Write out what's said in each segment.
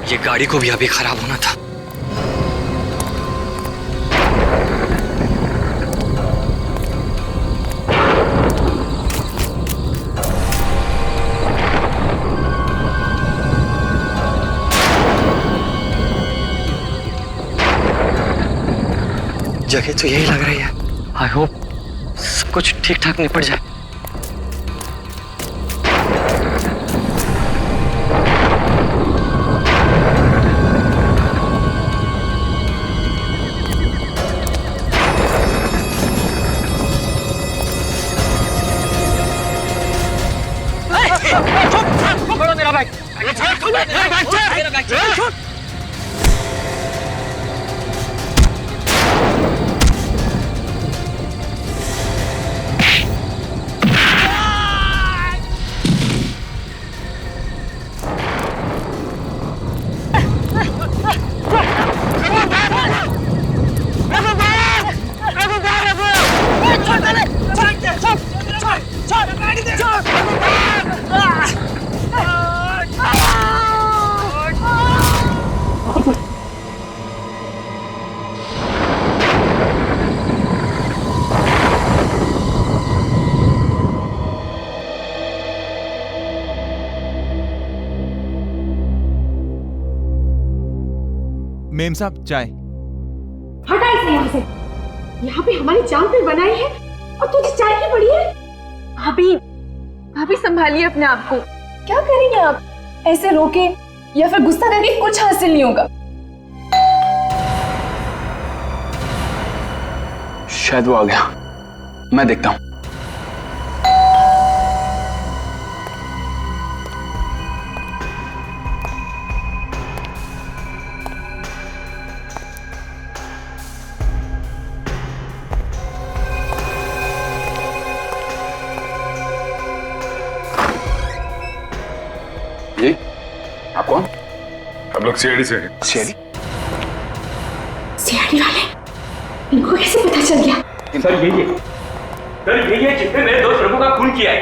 ये गाड़ी को भी अभी खराब होना था। जगह तो यही लग रही है। आई होप सब कुछ ठीक ठाक निपट जाए। छोड़ो मेरा बैग। मेरा बैग छोड़। मेम साहब चाय। हटा इसे यहाँ से। यहाँ पे हमारी जान पे बनाई है और तुझे चाय की पड़ी है। भाभी भाभी संभालिए अपने आप को। क्या करेंगे आप? ऐसे रोके या फिर गुस्सा करके कुछ हासिल नहीं होगा। शायद वो आ गया, मैं देखता हूं। जी, आप कौन? हम लोग सीआईडी से हैं। सीआईडी? सीआईडी वाले इनको कैसे पता चल गया? सर यही है, सर यही है जिसने मेरे दोस्त रघु का खून किया है।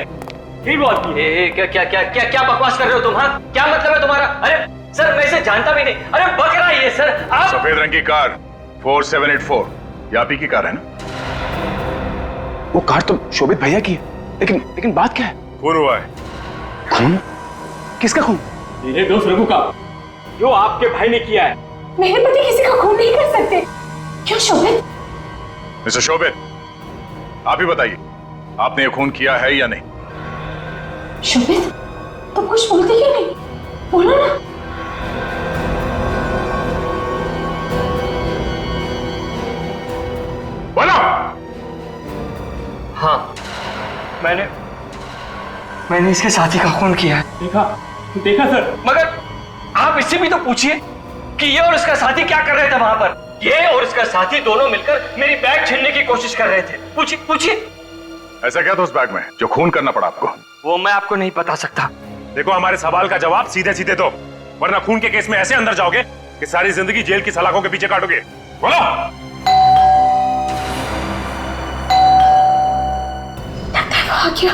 यही वो आदमी है। क्या बकवास कर रहे हो तुम? हाँ, क्या मतलब है तुम्हारा? अरे सर मैं इसे जानता भी नहीं। अरे बकरा ये सर। आप सफेद रंग की कार 4784 ये आप ही की कार है ना? वो कार तो शोभित भैया की है, लेकिन बात क्या है? खून हुआ है। खून? किसका खून? मेरे दोस्त रघु का, जो आपके भाई ने किया है। मेरे पति किसी का खून नहीं कर सकते। क्यों शोभित? मिस्टर शोभित, आप ही बताइए, आपने ये खून किया है या नहीं? शोभित, तुम कुछ बोलते क्यों नहीं? बोलो ना। बोलो। हाँ, मैंने इसके साथी का खून किया है। देखा सर। मगर आप इससे भी तो पूछिए कि ये और इसका साथी क्या कर रहे थे वहां पर। ये और इसका साथी दोनों मिलकर मेरी बैग छीनने की कोशिश कर रहे थे। पूछिए। ऐसा क्या था उस बैग में जो खून करना पड़ा आपको? वो मैं आपको नहीं बता सकता। देखो, हमारे सवाल का जवाब सीधे सीधे दो, वरना खून के केस में ऐसे अंदर जाओगे कि सारी जिंदगी जेल की सलाखों के पीछे काटोगे। बोलो। आ गया।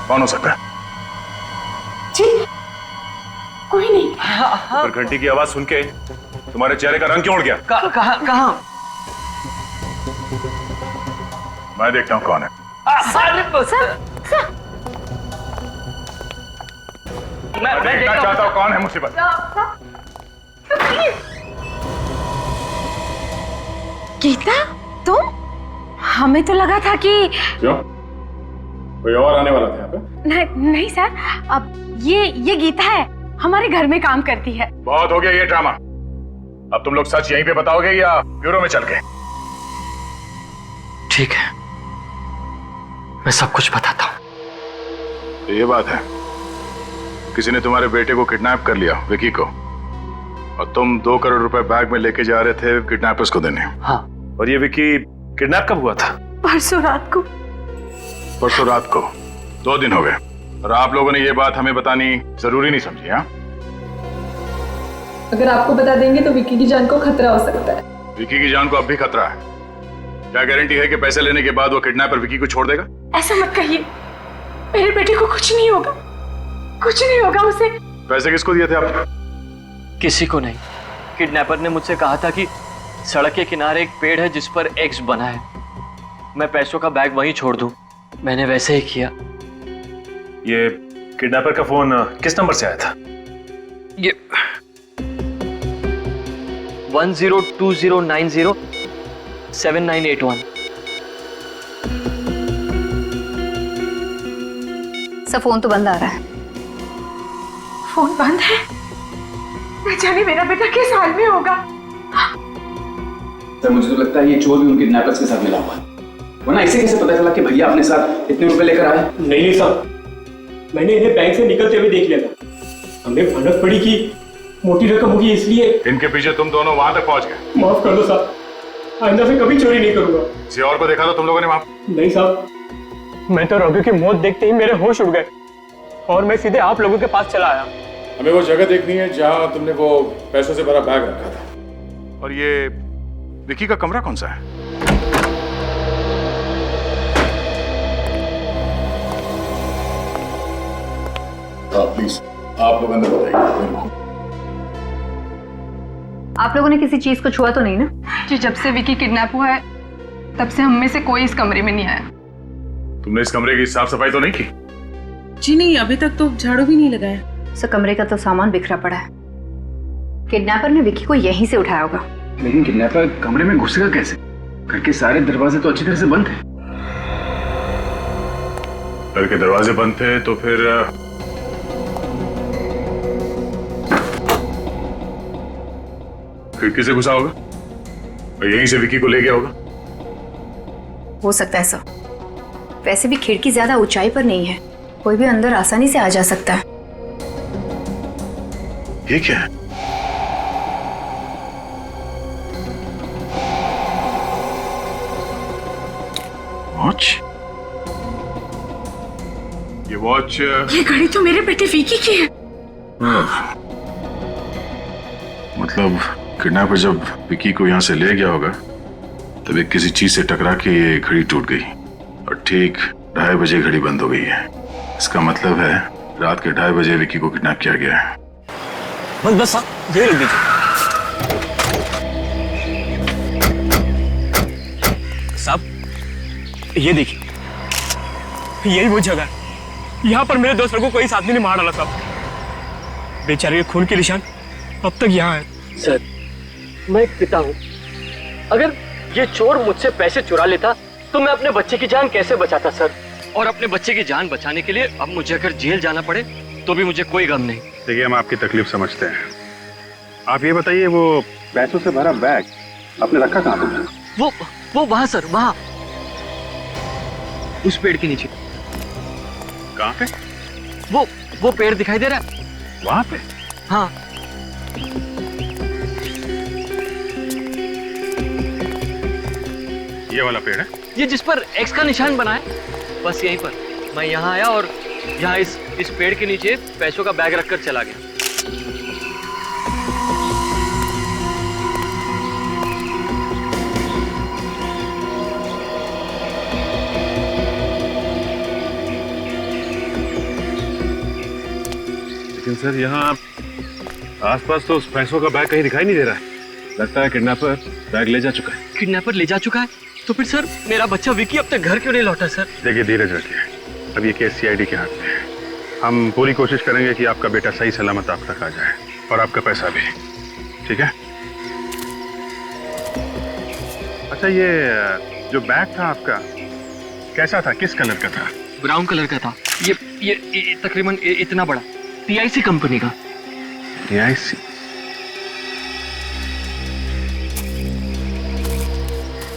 कौन हो सकता है? जी, कोई नहीं। पर घंटी की आवाज सुन के तुम्हारे चेहरे का रंग क्यों उड़ गया? कहां? मैं देखता हूं कौन है। मैं देखना चाहता हूं कौन है मुसीबत। गीता, तुम? हमें तो लगा था कि क्यों? कोई और आने वाला था यहाँ पे? नहीं सर, अब ये गीता है, हमारे घर में काम करती है। बहुत हो गया ये ड्रामा। अब तुम लोग सच यहीं पे बताओगे या ब्यूरो में चल के? ठीक है, मैं सब कुछ बताता हूं। तो ये बात है, किसी ने तुम्हारे बेटे को किडनैप कर लिया, विकी को, और तुम 2 करोड़ रुपए बैग में लेके जा रहे थे किडनैपर्स को देने। हाँ। और ये विकी किडनैप कब हुआ था? परसों रात को। परसों रात को? 2 दिन हो गए, और आप लोगों ने ये बात हमें बतानी जरूरी नहीं समझी? हाँ, अगर आपको बता देंगे तो विकी की जान को खतरा हो सकता है। विकी की जान को अब भी खतरा है? क्या गारंटी है कि पैसे लेने के बाद वो किडनैपर विकी को छोड़ देगा? ऐसा मत कहिए, मेरे बेटे को कुछ नहीं होगा, कुछ नहीं होगा। पैसे किसको दिए थे आप? किसी को नहीं। किडनैपर ने मुझसे कहा था कि सड़क के किनारे एक पेड़ है जिस पर एक्स बना है, मैं पैसों का बैग वहीं छोड़ दूं। मैंने वैसे ही किया। ये किडनैपर का फोन किस नंबर से आया था? ये 1020907981। सब फोन तो बंद आ रहा है। फोन बंद है? न जाने मेरा बेटा किस हाल में होगा। सर मुझे तो लगता है ये चोर भी उन किडनैपर्स के साथ मिला हुआ है, वरना इसे कैसे पता चला कि भैया अपने साथ इतने रुपए लेकर आए? नहीं साहब, मैंने इन्हें बैंक से निकलते हुए देख लिया था। हमें भनक पड़ी कि मोटी रकम होगी, इसलिए इनके पीछे तुम दोनों वहां तक पहुंच गए। माफ कर दो साहब, आइंदा से कभी चोरी नहीं करूंगा। किसी और को देखा था तुम लोगों ने वहां? नहीं साहब, मैं तो रघु की मौत देखते ही मेरे होश उड़ गए और मैं सीधे आप लोगों के पास चला आया। हमें वो जगह देखनी है जहां तुमने वो पैसों से भरा बैग रखा था। और ये विकी का कमरा कौन सा है? प्लीज आप लोग अंदर बताइए। आप लोगों ने किसी चीज को छुआ तो नहीं ना? जी, जब से विकी किडनैप हुआ है तब से हम में से कोई इस कमरे में नहीं आया। तुमने इस कमरे की साफ सफाई तो नहीं की? जी नहीं, अभी तक तो झाड़ू भी नहीं लगाया। सर, कमरे का तो सामान बिखरा पड़ा है। किडनैपर ने विकी को यहीं से उठाया होगा। लेकिन किडनैपर कमरे में घुसेगा कैसे? घर के सारे दरवाजे तो अच्छी तरह से बंद थे। घर के दरवाजे बंद थे तो फिर खिड़की से घुसा होगा और यहीं से विकी को ले गया होगा। हो सकता है सर, वैसे भी खिड़की ज्यादा ऊंचाई पर नहीं है, कोई भी अंदर आसानी से आ जा सकता है। ये क्या है? वॉच? ये वॉच? ये घड़ी तो मेरे बेटे विकी की है। मतलब किडनैपर जब विकी को यहाँ से ले गया होगा तब एक किसी चीज से टकरा के ये घड़ी टूट गई और ठीक 2:30 बजे घड़ी बंद हो गई है। इसका मतलब है रात के 2:30 बजे विकी को किडनैप किया गया है। बस साहब, ये लिख दीजिए। साहब, ये देखिए, यही वो जगह है। यहाँ पर मेरे दोस्त को कोई आदमी ने मार डाला साहब। बेचारे के खून के निशान अब तक यहाँ है। सर, मैं एक पिता हूँ। अगर ये चोर मुझसे पैसे चुरा लेता तो मैं अपने बच्चे की जान कैसे बचाता सर? और अपने बच्चे की जान बचाने के लिए अब मुझे अगर जेल जाना पड़े तो भी मुझे कोई गम नहीं। देखिए, हम आपकी तकलीफ समझते हैं। आप ये बताइए, वो पैसों से भरा बैग आपने रखा कहाँ पे? वो वहाँ सर, वहाँ उस पेड़ के नीचे। कहाँ पे? वो पेड़ दिखाई दे रहा है वहाँ पे? हाँ। ये वाला पेड़ है? ये जिस पर एक्स का निशान बना है, बस यहीं पर। मैं यहाँ आया और यहाँ इस पेड़ के नीचे पैसों का बैग रखकर चला गया। लेकिन सर, यहाँ आसपास तो उस पैसों का बैग कहीं दिखाई नहीं दे रहा है। लगता है किडनैपर बैग ले जा चुका है। किडनैपर ले जा चुका है? तो फिर सर, मेरा बच्चा विकी अब तक घर क्यों नहीं लौटा सर? देखिए, धीरज रखिए। अब ये केस सीआईडी के हाथ में है। हम पूरी कोशिश करेंगे कि आपका बेटा सही सलामत आप तक आ जाए और आपका पैसा भी। ठीक है? अच्छा, ये जो बैग था आपका कैसा था? किस कलर का था? ब्राउन कलर का था। ये तकरीबन इतना बड़ा, PIC कंपनी का। PIC?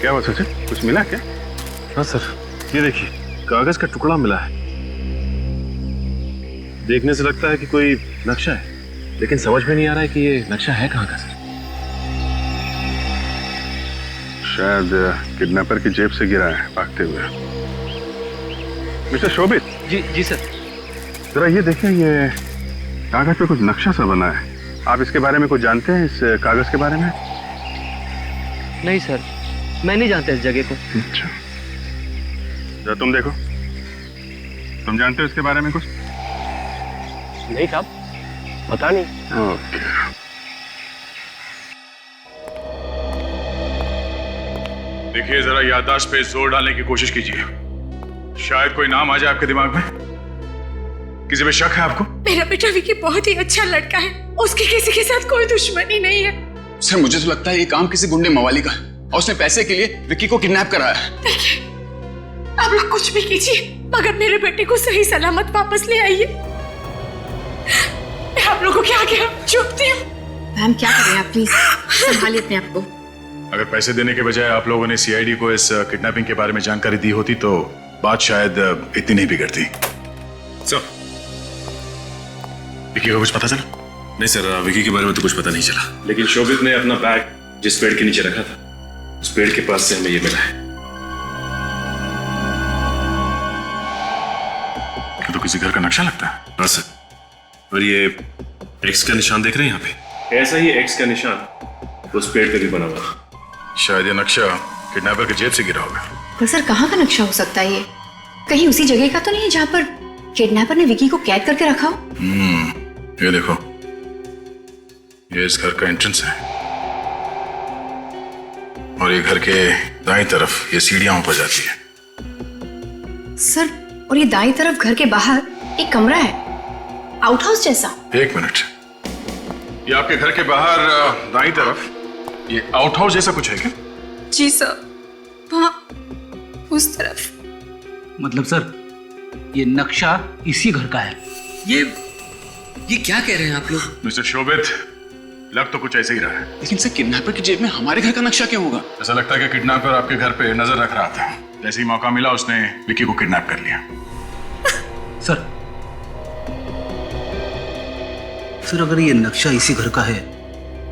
क्या हुआ सचिन, कुछ मिला क्या? हाँ सर, ये देखिए, कागज का टुकड़ा मिला है। देखने से लगता है कि कोई नक्शा है, लेकिन समझ में नहीं आ रहा है कि ये नक्शा है कहाँ का सर। शायद किडनैपर की जेब से गिरा है भागते हुए। मिस्टर शोभित। जी सर। जरा ये देखिए, ये कागज पे कुछ नक्शा सा बना है। आप इसके बारे में कुछ जानते हैं, इस कागज के बारे में? नहीं सर, मैं नहीं जानता इस जगह को। अच्छा, जरा तुम देखो, तुम जानते हो इसके बारे में कुछ? नहीं साहब, पता नहीं। ओके। देखिए, जरा याददाश्त पे जोर डालने की कोशिश कीजिए। शायद कोई नाम आ जाए आपके दिमाग में। किसी पे शक है आपको? मेरा बेटा विकी बहुत ही अच्छा लड़का है, उसकी किसी के साथ कोई दुश्मनी नहीं है। सर मुझे तो लगता है ये काम किसी गुंडे मवाली का है और उसने पैसे के लिए विक्की को किडनैप कराया है। देखिए, आप लोग कुछ भी कीजिए मगर मेरे बेटे को सही सलामत वापस ले आइए। मैं आप लोगों के आगे झुकती हूँ। मैम क्या करें आप, प्लीज संभालिए अपने आप को। अगर पैसे देने के बजाय आप लोगों ने सीआईडी को इस किडनैपिंग के बारे में जानकारी दी होती तो बात शायद इतनी नहीं बिगड़ती। सर, विक्की को कुछ पता चला? नहीं सर, विकी के बारे में तो कुछ पता नहीं चला, लेकिन शोभित ने अपना बैग जिस पेड़ के नीचे रखा था उस पेड़ के पास से हमें ये मिला है। तो किसी घर का नक्शा लगता है। हाँ सर, और ये एक्स का निशान देख रहे हैं यहाँ पे, ऐसा ही एक्स का निशान उस पेड़ पे भी बना हुआ। शायद ये नक्शा किडनैपर के जेब से गिरा होगा। पर सर कहाँ का नक्शा हो सकता है ये? कहीं उसी जगह का तो नहीं है जहाँ पर किडनैपर ने विकी को कैद करके रखा हो? ये देखो, ये इस घर का एंट्रेंस है और ये घर के दाईं तरफ ये सीढ़ियां ऊपर जाती है। सर, और ये दाईं तरफ घर के बाहर एक कमरा है, आउट हाउस जैसा। एक मिनट, ये आपके घर के बाहर दाईं तरफ ये आउट हाउस जैसा कुछ है क्या? जी सर, वहाँ उस तरफ। मतलब सर ये नक्शा इसी घर का है। ये क्या कह रहे हैं आप लोग? मिस्टर शोभित, लग तो कुछ ऐसे ही रहा है। लेकिन सर किडनैपर की जेब में हमारे घर का नक्शा क्यों होगा? ऐसा लगता है कि किडनैपर आपके घर पे नजर रख रहा था। जैसे ही मौका मिला उसने विकी को किडनैप कर लिया। सर अगर ये नक्शा इसी घर का है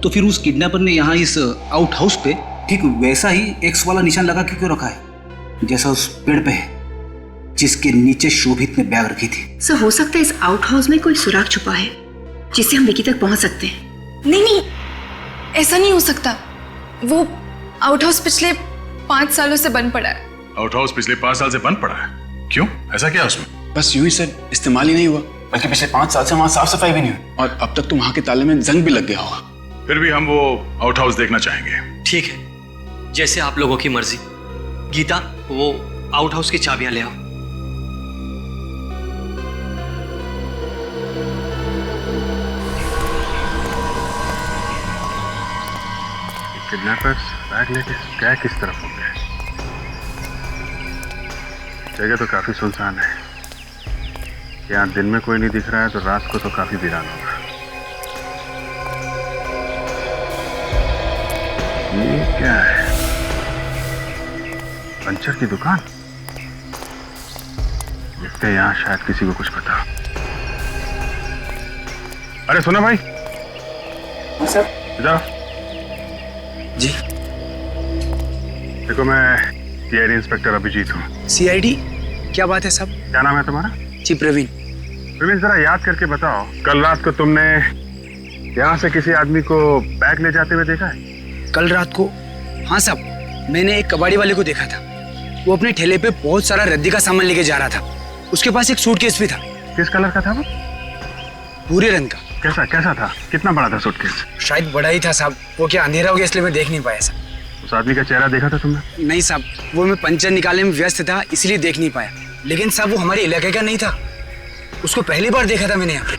तो फिर उस किडनैपर ने यहाँ इस आउट हाउस पे ठीक वैसा ही एक्स वाला निशान लगा के क्यों रखा है जैसा उस पेड़ पे है जिसके नीचे शोभित ने बैग रखी थी? सर हो सकता है इस आउट हाउस में कोई सुराग छुपा है जिससे हम विकी तक पहुंच सकते हैं। नहीं, ऐसा नहीं हो सकता। वो आउट हाउस पिछले 5 सालों से बंद पड़ा है। आउट हाउस पिछले 5 साल से बंद पड़ा है? क्यों, ऐसा क्या उसमें? बस यूं ही सर, इस्तेमाल ही नहीं हुआ, बल्कि पिछले 5 साल से वहाँ साफ सफाई भी नहीं हुई और अब तक तो वहाँ के ताले में जंग भी लग गया होगा। फिर भी हम वो आउट हाउस देखना चाहेंगे। ठीक है, जैसे आप लोगों की मर्जी। गीता, वो आउट हाउस की चाबियां ले आओ। किडनैपर्स बैग लेके क्या किस तरफ हो गए? जगह तो काफी सुनसान है। यहाँ दिन में कोई नहीं दिख रहा है तो रात को तो काफी वीरान होगा। ये क्या है? पंचर की दुकान। देखते हैं, यहाँ शायद किसी को कुछ पता। अरे सुनो भाई। सर। इधर जी। देखो, मैं सीआईडी इंस्पेक्टर अभिजीत हूँ। सीआईडी? क्या बात है साहब? क्या नाम है तुम्हारा? जी प्रवीण। प्रवीण, जरा याद करके बताओ, कल रात को तुमने यहाँ से किसी आदमी को बैग ले जाते हुए देखा है? कल रात को? हाँ साहब, मैंने एक कबाड़ी वाले को देखा था। वो अपने ठेले पे बहुत सारा रद्दी का सामान लेके जा रहा था। उसके पास एक सूटकेस भी था। किस कलर का था वो? भूरे रंग का। कैसा था? कितना बड़ा था सूटकेस? शायद बड़ा ही था साहब, वो क्या अंधेरा हो गया इसलिए मैं देख नहीं पाया साहब। उस आदमी का चेहरा देखा था तुमने? नहीं साहब, वो मैं पंचर निकालने में व्यस्त था इसलिए देख नहीं पाया। लेकिन साहब वो हमारे इलाके का नहीं था, उसको पहली बार देखा था मैंने यहाँ।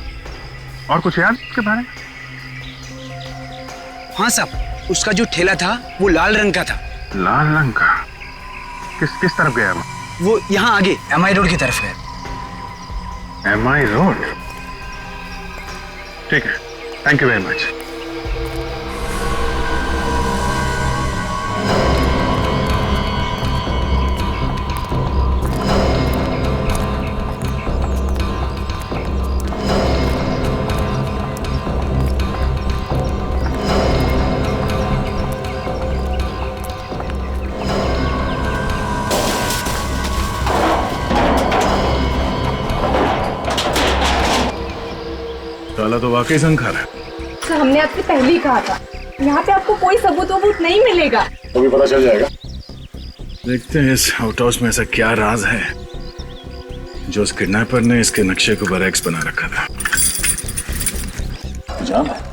और कुछ याद उसके बारे में? हाँ साहब, उसका जो ठेला था वो लाल रंग का था। लाल रंग का? किस तरफ गया वो यहाँ आगे MI रोड की तरफ गया। MI road? ठीक है, थैंक यू वेरी मच। ताला तो वाकई संखार है। सर हमने आपसे पहले ही कहा था, यहाँ पे आपको कोई सबूत नहीं मिलेगा। तो भी पता चल जाएगा। देखते हैं इस आउट हाउस में ऐसा क्या राज है जो उस किडनैपर ने इसके नक्शे को बरैक्स बना रखा था। अंजाम है।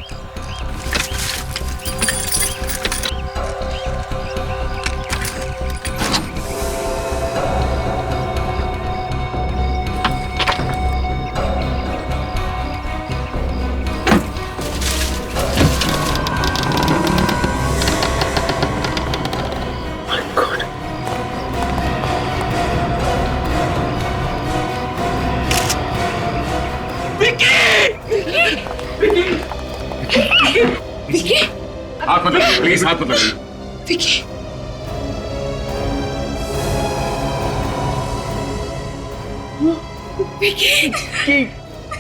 हाथ मत लगाइए प्लीज, हाथ मत लगाइए। विकी, विकी,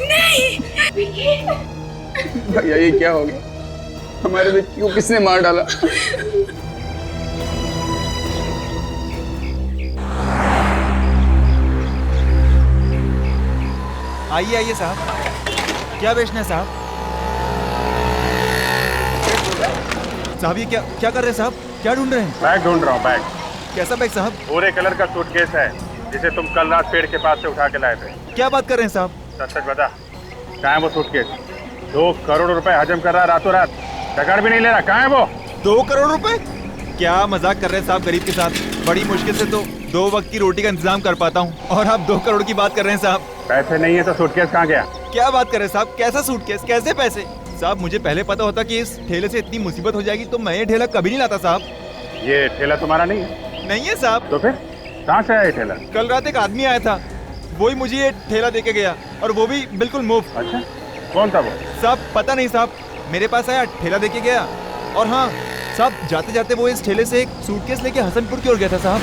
नहीं, विकी। भैया ये क्या हो गया? हमारे विक्की को किसने मार डाला? आइए आइए साहब, क्या बेचना है साहब? साहब ये क्या क्या कर रहे हैं साहब? क्या ढूंढ रहे हैं? बैग ढूंढ रहा हूँ। बैग? कैसा बैग साहब? भूरे कलर का सूटकेस है जिसे तुम कल रात पेड़ के पास से उठा के लाए थे। क्या बात कर रहे हैं साहब? सच सच बता, कहाँ है वो सूटकेस? 2 करोड़ रुपए हजम कर रहा है रातों रात, टकर भी नहीं ले रहा। कहाँ है वो? 2 करोड़ रुपए? क्या मजाक कर रहे हैं साहब गरीब के साथ? बड़ी मुश्किल से तो 2 वक्त की रोटी का इंतजाम कर पाता हूँ और आप 2 करोड़ की बात कर रहे हैं साहब। पैसे नहीं है तो सूटकेस कहाँ गया? क्या बात कर रहे हैं साहब? कैसा सूटकेस, कैसे पैसे? साहब मुझे पहले पता होता कि इस ठेले से इतनी मुसीबत हो जाएगी तो मैं ये ठेला कभी नहीं लाता साहब। ये ठेला तुम्हारा नहीं है? नहीं है साहब। तो फिर कहाँ से आया ये ठेला? कल रात एक आदमी आया था, वही मुझे ये ठेला देके गया और वो भी बिल्कुल मुफ्त। अच्छा, कौन था वो? साहब पता नहीं साहब, मेरे पास आया, ठेला देके गया और हाँ साहब जाते जाते वो इस ठेले से एक सूटकेस लेके हसनपुर की ओर गया था साहब।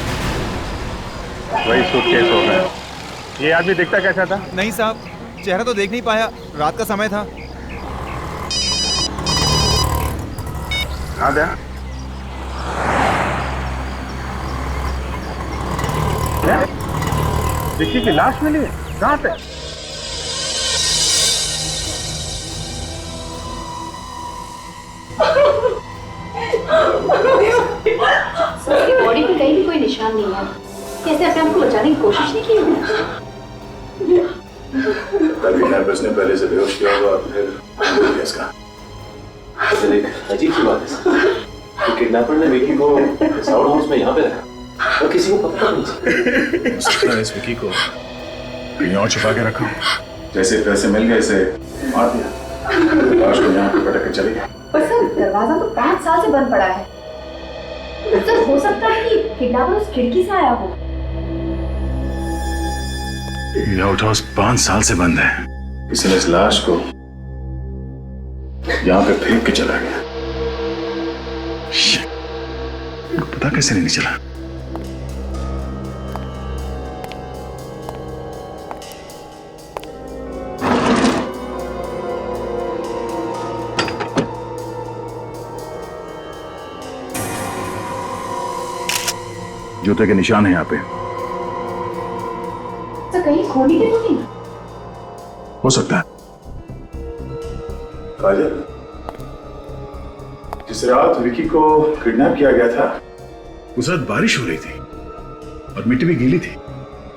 वही सूटकेस हो गया। ये आदमी दिखता कैसा था? नहीं साहब, चेहरा तो देख नहीं पाया, रात का समय था। हाँ दे। विक्की की लाश मिली है? कहाँ पे? उसकी बॉडी पे कहीं भी कोई निशान नहीं है। कैसे अपने आप को बचाने की कोशिश नहीं की? तभी नर्वस ने पहले से बेहोश किया होगा और फिर इसका। एक अजीब सी बात है सर, कि किडनैपर ने विकी को साउथ हाउस में यहाँ पे रखा और किसी को पता नहीं चला। हो सकता है इस विकी को कहीं और छुपा के रखा। जैसे पैसे मिल गए इसे मार दिया, लाश को यहाँ पे पटक के चली गई। पर सर दरवाजा तो 5 साल से बंद पड़ा है। सर हो सकता है कि किडनैपर उस खिड़की से आया हो। ये आउट हाउस 5 साल से बंद है। किसी ने इस लाश को यहाँ पे फेंक के चला गया। पता कैसे नहीं चला? जूते के निशान है यहाँ पे। तो कहीं खोली के तो नहीं? हो सकता है। काजल, जिस रात विकी को किडनैप किया गया था उस रात बारिश हो रही थी और मिट्टी भी गीली थी,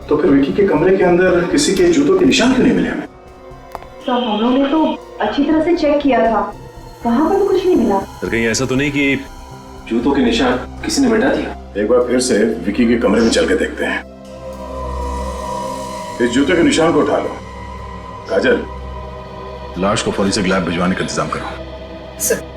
तो फिर विकी के कमरे के अंदर किसी के जूतों के निशान क्यों नहीं मिले हमें? सर हम लोगों ने तो अच्छी तरह से चेक किया था, वहां पर भी कुछ नहीं मिला। तो कहीं ऐसा तो नहीं कि जूतों के निशान किसी ने मिटा दिया? एक बार फिर से विकी के कमरे में चल के देखते हैं। इस जूते के निशान को उठा लो। काजल, लाश को फॉरेंसिक लैब भिजवाने का इंतजाम करो। सर।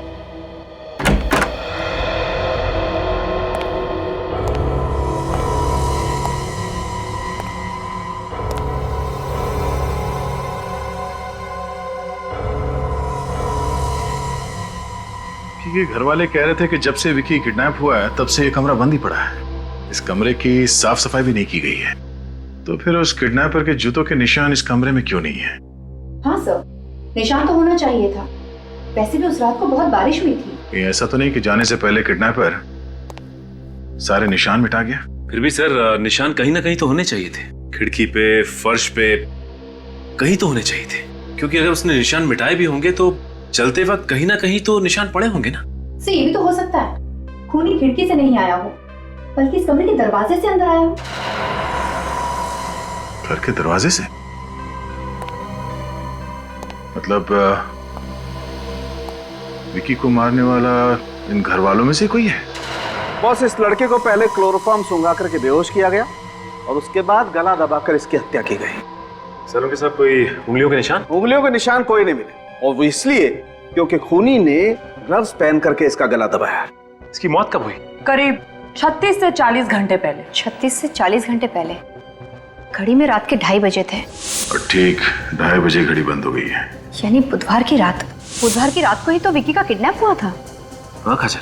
ये घर वाले कह रहे थे कि जब से विकी किडनैप हुआ है तब से ये कमरा बंद ही पड़ा है। इस कमरे की साफ सफाई भी नहीं की गई है, तो फिर उस किडनैपर के जूतों के निशान इस कमरे में क्यों नहीं है? हाँ सर, निशान तो होना चाहिए था। वैसे भी उस रात को बहुत बारिश हुई थी। ये ऐसा तो नहीं कि जाने से पहले किडनैपर सारे निशान मिटा गया? फिर भी सर निशान कहीं ना कहीं तो होने चाहिए थे। खिड़की पे, फर्श पे, कहीं तो होने चाहिए थे। क्योंकि अगर उसने निशान मिटाए भी होंगे तो चलते वक्त कहीं ना कहीं तो निशान पड़े होंगे ना। सर ये भी तो हो सकता है खूनी खिड़की से नहीं आया हो, बल्कि इस कमरे के दरवाजे से अंदर आया हो। घर के दरवाजे से? मतलब विकी को मारने वाला इन घर वालों में से कोई है? बॉस, इस लड़के को पहले क्लोरोफॉर्म सुंघा करके बेहोश किया गया और उसके बाद गला दबाकर इसकी हत्या की गई। सर उनके साथ कोई उंगलियों के निशान? उंगलियों के निशान कोई नहीं मिले, और वो इसलिए क्योंकि खूनी ने ग्लव्स पहन करके इसका गला दबाया। इसकी मौत कब हुई? करीब 36 से 40 घंटे पहले। 36 से 40 घंटे पहले? घड़ी में रात के 2:30 बजे थे। और ठीक 2:30 बजे घड़ी बंद हो गई है। यानी बुधवार की रात। बुधवार की रात को ही तो विकी का किडनैप हुआ था। हाँ काजल,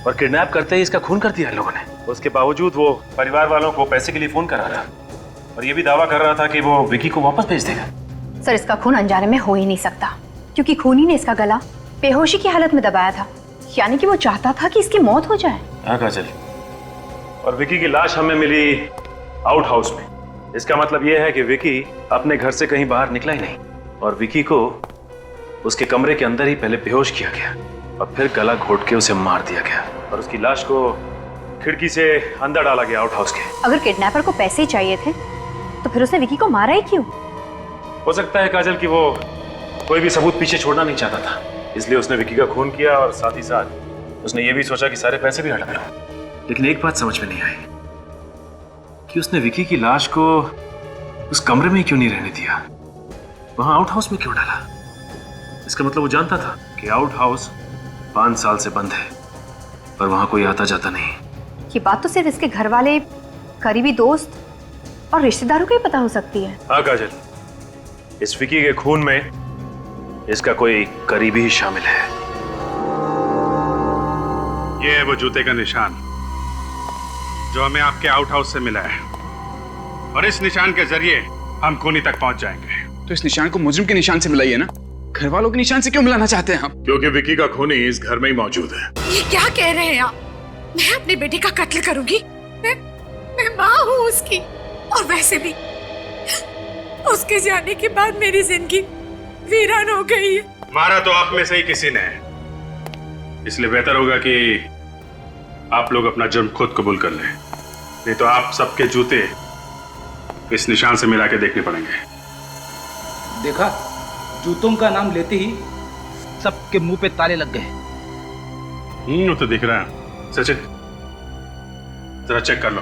और किडनैप करते ही इसका खून कर दिया लोगों ने। उसके बावजूद वो परिवार वालों को पैसे के लिए फोन कर रहा था और ये भी दावा कर रहा था कि वो विकी को वापस भेज देगा। सर, इसका खून अनजाने में हो ही नहीं सकता, क्योंकि खूनी ने इसका गला बेहोशी की हालत में दबाया था। यानी कि वो चाहता था कि इसकी मौत हो जाए। हाँ काजल, और विकी की लाश हमें मिली आउट हाउस में। इसका मतलब ये है कि विकी अपने घर से कहीं बाहर निकला ही नहीं और विकी को उसके कमरे के अंदर ही पहले बेहोश किया गया और फिर गला घोट के उसे मार दिया गया और उसकी लाश को खिड़की से अंदर डाला गया आउट हाउस के। अगर किडनैपर को पैसे ही चाहिए थे तो फिर उसने विकी को मारा ही क्यों? हो सकता है काजल कि वो कोई भी सबूत पीछे छोड़ना नहीं चाहता था, इसलिए उसने विकी का खून किया और साथ ही साथ उसने ये भी सोचा कि सारे पैसे भी हड़प लूं। लेकिन एक बात समझ में नहीं आई कि उसने विकी की लाश को उस कमरे में क्यों नहीं रहने दिया, वहां आउट हाउस में क्यों डाला? इसका मतलब वो जानता था कि आउट हाउस 5 साल से बंद है और वहां कोई आता जाता नहीं। ये बात तो सिर्फ इसके घर वाले, करीबी दोस्त और रिश्तेदारों को ही पता हो सकती है। हाँ काजल, इस विकी के खून में इसका कोई करीबी ही शामिल है। ये है वो जूते का निशान जो हमें आपके आउट हाउस से मिला है और इस निशान के जरिए हम खूनी तक पहुंच जाएंगे। तो इस निशान को मुजरिम के निशान से मिलाइए ना, घर वालों के निशान से क्यों मिलाना चाहते हैं आप? क्योंकि विकी का खूनी इस घर में ही मौजूद है। ये क्या कह रहे हैं आप? मैं अपनी बेटी का कत्ल करूंगी? मैं माँ हूँ उसकी, और वैसे भी उसके जाने के बाद मेरी जिंदगी वीरान हो गई है। मारा तो आप में से ही किसी ने, इसलिए बेहतर होगा कि आप लोग अपना जुर्म खुद कबूल कर लें, नहीं तो आप सबके जूते इस निशान से मिला के देखने पड़ेंगे। देखा, जूतों का नाम लेते ही सबके मुंह पे ताले लग गए। वो तो दिख रहा है। सचिन, जरा चेक कर लो।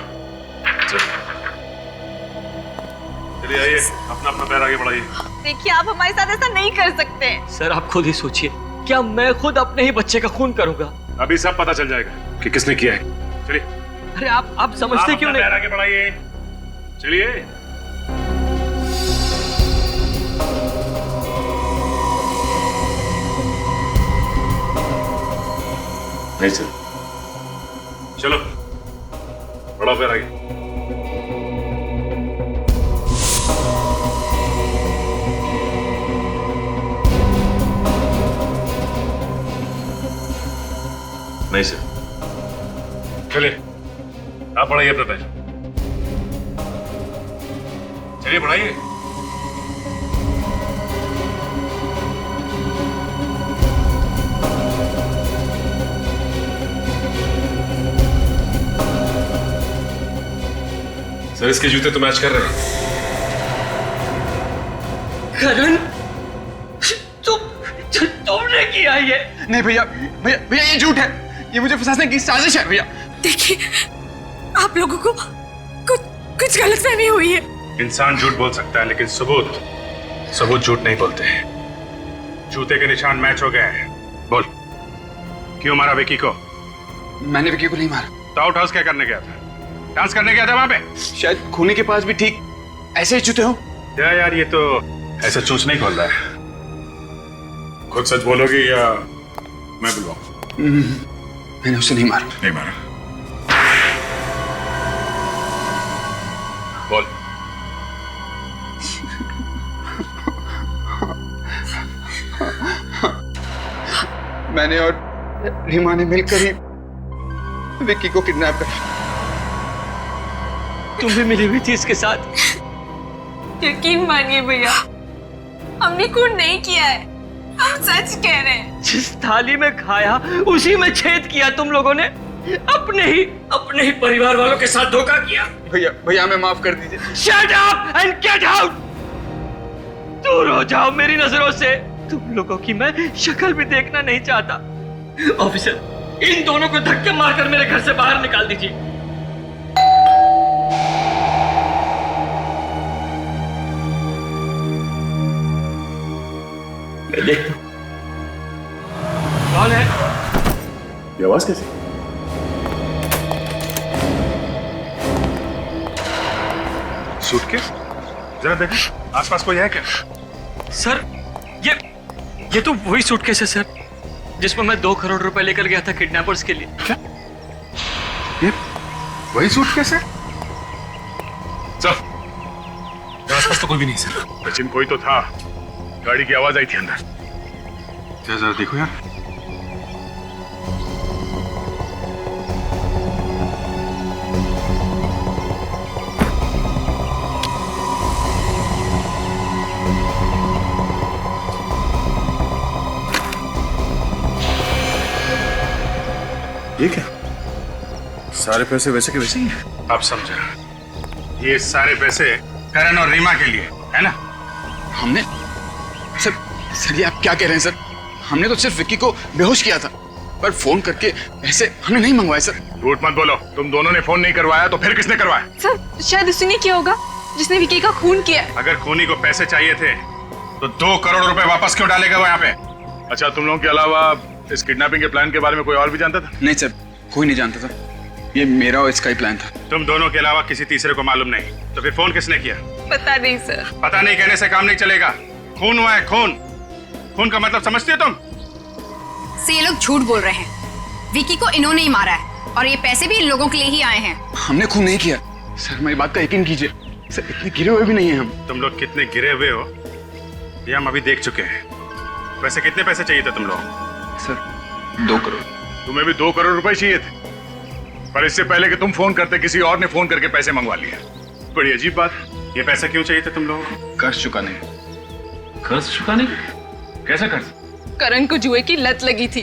चलिए आइए, अपना अपना पैर आगे बढ़ाइए। देखिए, आप हमारे साथ ऐसा नहीं कर सकते। सर आप खुद ही सोचिए, क्या मैं खुद अपने ही बच्चे का खून करूंगा? अभी सब पता चल जाएगा कि किसने किया है। चलिए। अरे आप समझते क्यों नहीं? पैर आगे बढ़ाइए। चलिए। नहीं सर। चलो, बढ़ाओ पैर आगे। नहीं सर। चलिए, आप बढ़ाइए अपना पैर। चलिए बढ़ाइए। सर इसके जूते तो मैच कर रहे हैं। करण, तुमने किया ये? नहीं भैया, भैया भैया ये झूठ है, ये मुझे फंसाने की साजिश है भैया। देखिए, आप लोगों को कुछ गलतफहमी हुई है। इंसान झूठ बोल सकता है लेकिन सबूत झूठ नहीं बोलते हैं। जूते के निशान मैच हो गए हैं। बोल, क्यों मारा विकी को? मैंने विकी को नहीं मारा। तो आउट हाउस क्या करने गया था? डांस करने गया था वहां पे? शायद खूनी के पास भी ठीक ऐसे ही जूते हो। यार ये तो ऐसा चूंच नहीं खोल रहा है। खुद सच बोलोगी या मैं बुलवाऊं? मैंने उसे नहीं मारा। नहीं मारा? बोल। मैंने और रीमा ने मिलकर ही विक्की को किडनैप करा। तुम भी मिली हुई थी इसके साथ? यकीन मानिए भैया, हमने खून नहीं किया है, हम सच कह रहे हैं। जिस थाली में खाया उसी में छेद किया तुम लोगों ने। अपने ही परिवार वालों के साथ धोखा किया। भैया हमें माफ कर दीजिए। Shut up and get out! दूर हो जाओ मेरी नजरों से। तुम लोगों की मैं शक्ल भी देखना नहीं चाहता। ऑफिसर, इन दोनों को धक्के मारकर मेरे घर से बाहर निकाल दीजिए। मैं देखता हूं कौन है। ये आवाज कैसी? सूटकेस? जरा देखो आसपास कोई है क्या? सर ये तो वही सूटकेस है सर, जिसमें मैं 2 करोड़ रुपए लेकर गया था किडनैपर्स के लिए। क्या? ये वही सूटकेस है? चल, आसपास तो कोई भी नहीं सर। सचिन कोई तो था, गाड़ी की आवाज आई थी अंदर। जरा देखो यार। ये क्या? सारे पैसे वैसे के वैसे ही हैं। आप समझा, ये सारे पैसे करण और रीमा के लिए है ना? हमने सर ये आप क्या कह रहे हैं सर? हमने तो सिर्फ विक्की को बेहोश किया था, पर फोन करके पैसे हमने नहीं मंगवाए सर। झूठ मत बोलो, तुम दोनों ने फोन नहीं करवाया तो फिर किसने करवाया? सर शायद उसी ने किया होगा जिसने विक्की का खून किया। अगर खूनी को पैसे चाहिए थे तो 2 करोड़ रुपए वापस क्यों डालेगा वो यहाँ पे? अच्छा, तुम लोगों के अलावा इस किडनैपिंग के प्लान के बारे में कोई और भी जानता था? नहीं सर, कोई नहीं जानता था। ये मेरा और इसका ही प्लान था। तुम दोनों के अलावा किसी तीसरे को मालूम नहीं? तो फिर फोन किसने किया? पता नहीं सर। पता नहीं कहने से काम नहीं चलेगा। खून हुआ है, खून। खून का मतलब समझती हो तुम? ये लोग झूठ बोल रहे हैं। विकी को इन्होंने ही मारा है और ये पैसे भी इन लोगों के लिए ही आए हैं। हमने खून नहीं किया सर, मेरी बात का यकीन कीजिए सर, इतने गिरे हुए भी नहीं हैं हम। तुम लोग कितने गिरे हुए हो ये हम अभी देख चुके हैं। वैसे कितने पैसे चाहिए थे तुम लोग? सर 2 करोड़। तुम्हें भी 2 करोड़ रुपए चाहिए थे, पर इससे पहले कि तुम फोन करते किसी और ने फोन करके पैसे मंगवा लिए। बड़ी अजीब बात। ये पैसे क्यों चाहिए थे तुम लोगों को? कर्ज चुकाने। कर्ज चुकाने? कैसा कर्ज? करण को जुए की लत लगी थी,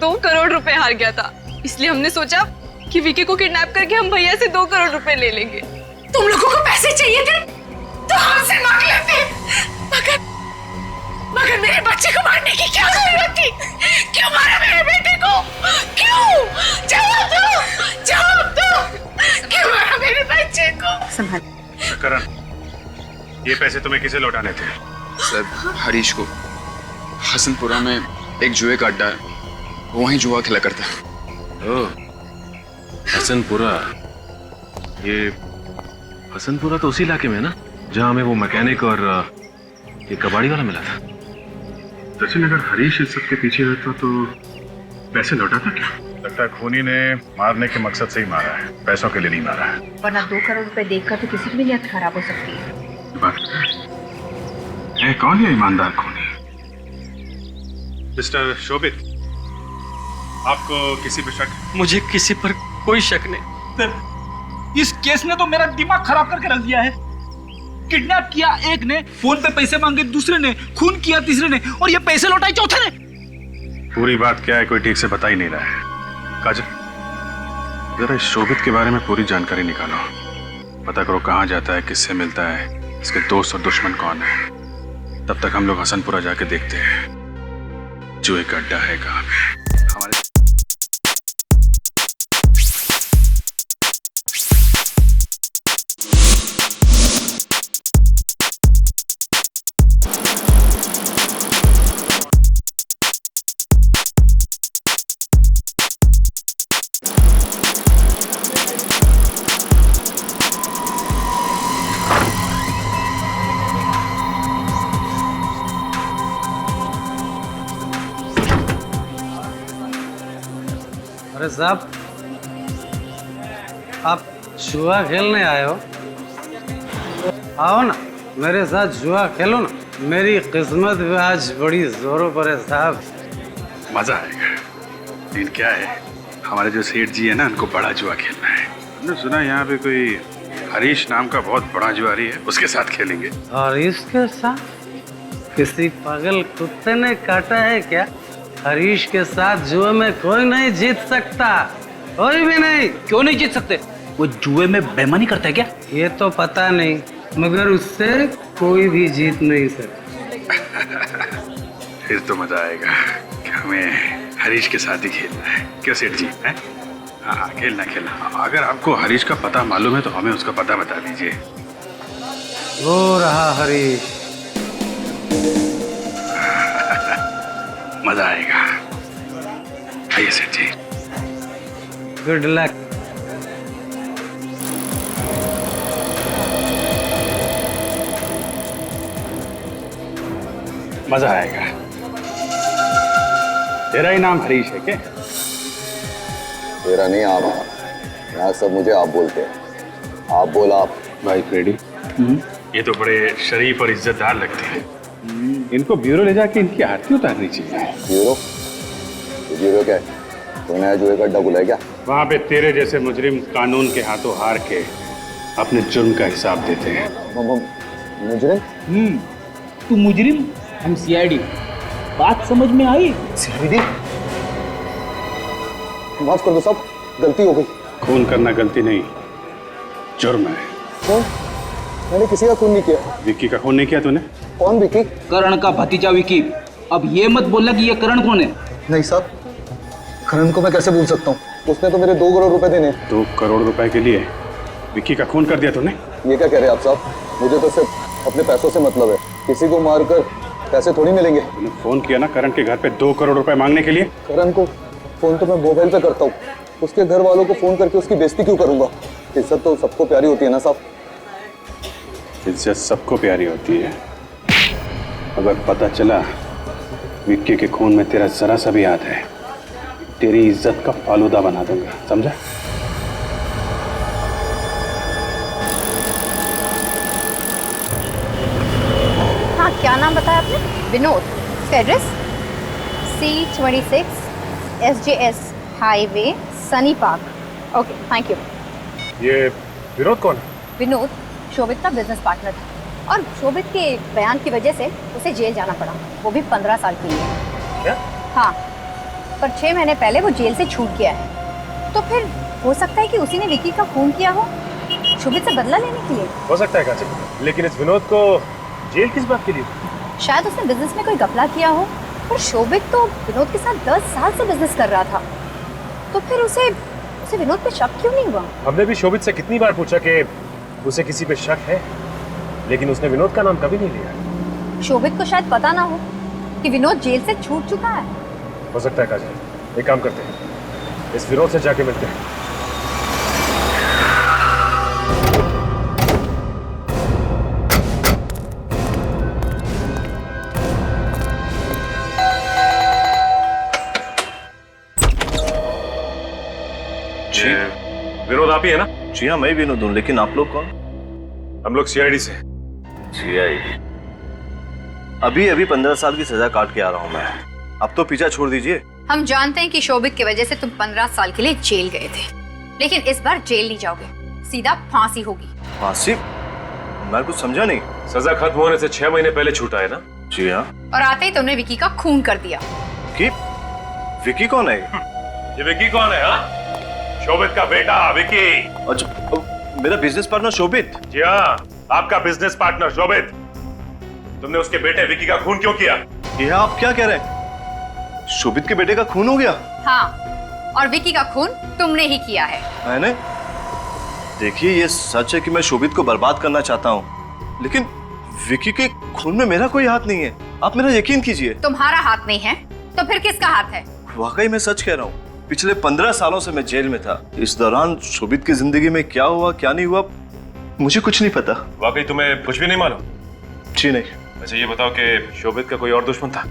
2 करोड़ रुपए हार गया था, इसलिए हमने सोचा कि विकी को किडनैप करके हम भैया से 2 करोड़ रुपए ले लेंगे। तुम लोगों को पैसे चाहिए थे तो हमसे मांग लेते, मगर मेरे बच्चे को मारने की क्या जरूरत थी? क्यों मारा मेरे बेटे को? क्यों? जवाब दो, क्यों मारा मेरे बच्चे को? संभाल। करण, ये पैसे तुम्हें किसे लौटाने थे? सर हरीश को। हसनपुरा में एक जुए का अड्डा है, वहीं जुआ खेला करता है। ओह, हसनपुरा। ये हसनपुरा तो उसी इलाके में है ना जहाँ हमें वो मैकेनिक और ये कबाड़ी वाला मिला था। सचिन, अगर हरीश इस सब के पीछे रहता तो पैसे लौटाता क्या? लगता है खूनी ने मारने के मकसद से ही मारा है, पैसों के लिए नहीं मारा है। वरना 2 करोड़ रुपए देखकर तो किसी की भी नीयत खराब हो सकती है। बात है, कौन है ईमानदार खूनी? मिस्टर शोभित, आपको किसी पर शक? मुझे किसी पर कोई शक नहीं। इस केस ने तो मेरा दिमाग खराब करके रख दिया है। किडनैप किया एक ने, फोन पे पैसे मांगे दूसरे ने, खून किया तीसरे ने, और ये पैसे लौटाए चौथे ने। पूरी बात क्या है कोई ठीक से बता ही नहीं रहा है। काजल, जरा इस शोभित के बारे में पूरी जानकारी निकालो। पता करो कहाँ जाता है, किससे मिलता है, इसके दोस्त और दुश्मन कौन है। तब तक हम लोग हसनपुरा जाके देखते हैं जुए का अड्डा है कहाँ पे। हमारे अरे साहब, आप जुआ खेलने आए हो? आओ ना, मेरे साथ जुआ खेलो ना। मेरी किस्मत भी आज बड़ी जोरों पर है साहब। मजा आएगा। लेकिन क्या है, हमारे जो सेठ जी है ना, उनको बड़ा जुआ खेलना है। हमने सुना यहाँ पे कोई हरीश नाम का बहुत बड़ा जुआरी है, उसके साथ खेलेंगे। और इसके साथ किसी पागल कुत्ते ने काटा है क्या? हरीश के साथ जुए में कोई नहीं जीत सकता, कोई भी नहीं। क्यों नहीं जीत सकते? वो जुए में बेईमानी करता है क्या? ये तो पता नहीं, मगर उससे कोई भी जीत नहीं सकता। फिर तो मजा आएगा कि हमें हरीश के साथ ही खेलना है। क्यों सेठ जी? हैं? हाँ, खेलना। अगर आपको हरीश का पता मालूम है तो हमें उसका पता बता दीजिए। वो रहा हरीश। मजा आएगा। आइए सेठ जी। Good luck. मजा आएगा। तेरा ही नाम हरीश है क्या? तेरा नहीं आप, यहाँ सब मुझे आप बोलते हैं। आप बोल आप। भाई फ्रेडी, ये तो बड़े शरीफ और इज्जतदार लगते हैं। इनको ब्यूरो ले जाके इनकी आरती उतारनी चाहिए। ब्यूरो? ब्यूरो क्या है? तो नया जुए का अड्डा खुला है क्या? वहाँ पे तेरे जैसे मुजरिम कानून के हाथों हार के अपने जुर्म का हिसाब देते हैं। मुजरिम? तू मुजरिम, हम सीआईडी। बात समझ में आई? सीआईडी? माफ कर दो साहब, गलती हो गई। खून करना गलती नहीं, जुर्म है। कौन? मैंने किसी का खून नहीं किया। विक्की का खून नहीं किया तूने? कौन विक्की? करण का भतीजा विक्की। अब ये मत बोलना कि ये करण कौन है। नहीं साहब, करण को मैं कैसे भूल सकता हूँ? उसने तो मेरे 2 करोड़ रुपए देने। 2 करोड़ रुपए के लिए विक्की का खून कर दिया तूने? ये क्या कह रहे हैं आप साहब? मुझे तो सिर्फ अपने पैसों से मतलब है। किसी को मारकर पैसे थोड़ी मिलेंगे। तूने फोन किया ना करण के घर पे 2 करोड़ रुपए मांगने के लिए? करण को फोन तो मैं मोबाइल पे करता हूँ, उसके घर वालों को फोन करके उसकी बेइज्जती क्यों करूंगा? इज्जत तो सबको प्यारी होती है ना साहब। इज्जत सबको प्यारी होती है। अगर पता चला विक्की के खून में तेरा जरा सा भी हाथ है, तेरी इज्जत का फालूदा बना दूंगा, समझा? हाँ, क्या नाम बताया आपने? विनोद। इसका address C26 SJS highway Sunny park. Okay, thank you. ये विनोद कौन है? विनोद शोभित का बिजनेस पार्टनर था और शोभित के बयान की वजह से उसे जेल जाना पड़ा, वो भी 15 साल के लिए। क्या? हाँ, पर 6 महीने पहले वो जेल से छूट गया है। तो फिर हो सकता है कि उसी ने विक्की का खून किया हो, शोभित से बदला लेने के लिए। हो सकता है काजल, लेकिन इस विनोद को जेल किस बात के लिए? शायद उसने बिजनेस में कोई घपला किया हो, पर शोभित तो विनोद के साथ 10 साल से बिजनेस कर रहा था, तो फिर उसे विनोद पे शक क्यों नहीं हुआ? हमने भी शोभित से कितनी बार पूछा कि उसे किसी पे शक है, लेकिन उसने विनोद का नाम कभी नहीं लिया। शोभित को शायद पता ना हो कि विनोद जेल से छूट चुका है। हो सकता है काजल, एक काम करते हैं, इस विनोद से जाके मिलते हैं। विनोद आप ही है ना? जी हाँ, मैं विनोद हूँ, लेकिन आप लोग कौन? हम लोग सीआईडी से। सीआईडी? अभी 15 साल की सजा काट के आ रहा हूँ मैं। अब तो पीछा छोड़ दीजिए। हम जानते हैं कि शोभित की वजह से तुम 15 साल के लिए जेल गए थे, लेकिन इस बार जेल नहीं जाओगे, सीधा फांसी होगी। फांसी? मैं कुछ समझा नहीं। सजा खत्म होने से 6 महीने पहले छूटा है ना? जी हाँ। और आते ही तुमने विक्की का खून कर दिया। कि विक्की कौन है? ये विक्की कौन है? हाँ, शोभित का बेटा विक्की। अच्छा, मेरा बिजनेस पार्टनर शोभित? जी हाँ, आपका बिजनेस पार्टनर शोभित। तुमने उसके बेटे विक्की का खून क्यों किया? ये आप क्या कह रहे हैं? शोभित के बेटे का खून हो गया? हाँ, और विक्की का खून तुमने ही किया है। मैंने? देखिए, ये सच है कि मैं शोभित को बर्बाद करना चाहता हूँ, लेकिन विक्की के खून में मेरा कोई हाथ नहीं है। आप मेरा यकीन कीजिए। तुम्हारा हाथ नहीं है तो फिर किसका हाथ है? वाकई मैं सच कह रहा हूँ। पिछले 15 सालों से मैं जेल में था। इस दौरान शोभित की जिंदगी में क्या हुआ क्या नहीं हुआ मुझे कुछ नहीं पता। वाकई तुम्हें कुछ भी नहीं मालूम? जी नहीं। वैसे ये बताओ कि शोभित का कोई और दुश्मन था?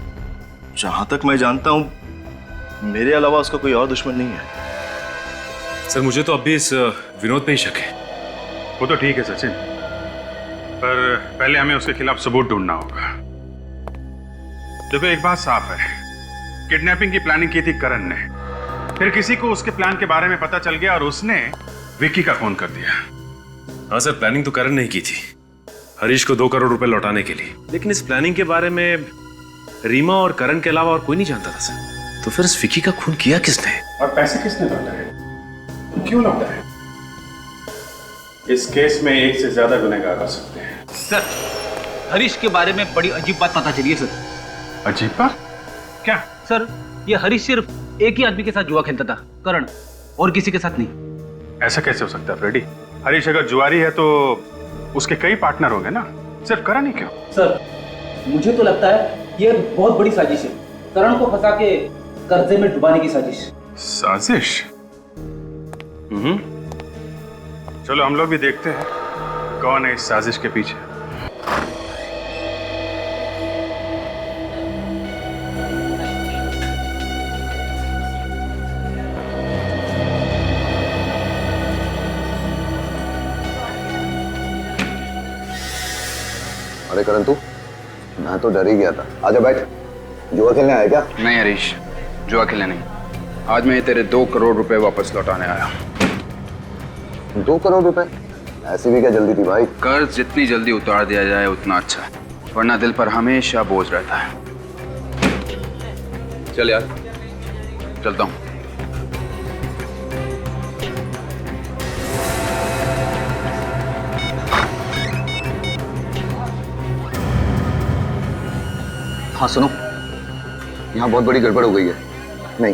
जहां तक मैं जानता हूं मेरे अलावा उसका कोई और दुश्मन नहीं है। सर, मुझे तो अब भी इस विनोद पे ही शक है। वो तो ठीक है सचिन, पर पहले हमें उसके खिलाफ सबूत ढूंढना होगा। देखो, एक बात साफ है, किडनैपिंग की प्लानिंग की थी करण ने, फिर किसी को उसके प्लान के बारे में पता चल गया और उसने विक्की का खून कर दिया। हाँ सर, प्लानिंग तो करण ने की थी हरीश को 2 करोड़ रुपए लौटाने के लिए, लेकिन इस प्लानिंग के बारे में रीमा और करण के अलावा और कोई नहीं जानता था सर। तो फिर इस विक्की का खून किया किसने? और पैसे किसने लौटा है? क्यों लौटा है? इस केस में एक से ज्यादा गुनहगार हो सकते हैं। सर, हरीश के बारे में बड़ी अजीब बात पता चली है सर। अजीब बात? क्या? सर, ये हरीश सिर्फ एक ही आदमी के साथ जुआ खेलता था, करण, और किसी के साथ नहीं। ऐसा कैसे हो सकता है फ्रेडी? हरीश अगर जुआरी है तो उसके कई पार्टनर होंगे ना, सिर्फ करण ही क्यों? सर, मुझे तो लगता है ये बहुत बड़ी साजिश है, करण को फंसा के कर्जे में डुबाने की साजिश। साजिश? चलो हम लोग भी देखते हैं कौन है इस साजिश के पीछे। अरे करण, तू? मैं तो डर ही गया था। आजा बैठ। जुआ खेलने आया क्या? नहीं हरीश, जुआ खेलने नहीं। आज मैं तेरे 2 करोड़ रुपए वापस लौटाने आया। 2 करोड़ रुपए? ऐसी भी क्या जल्दी थी भाई? कर्ज जितनी जल्दी उतार दिया जाए उतना अच्छा है, वरना दिल पर हमेशा बोझ रहता है। चल यार, चलता हूँ। हाँ सुनो, यहाँ बहुत बड़ी गड़बड़ हो गई है। नहीं,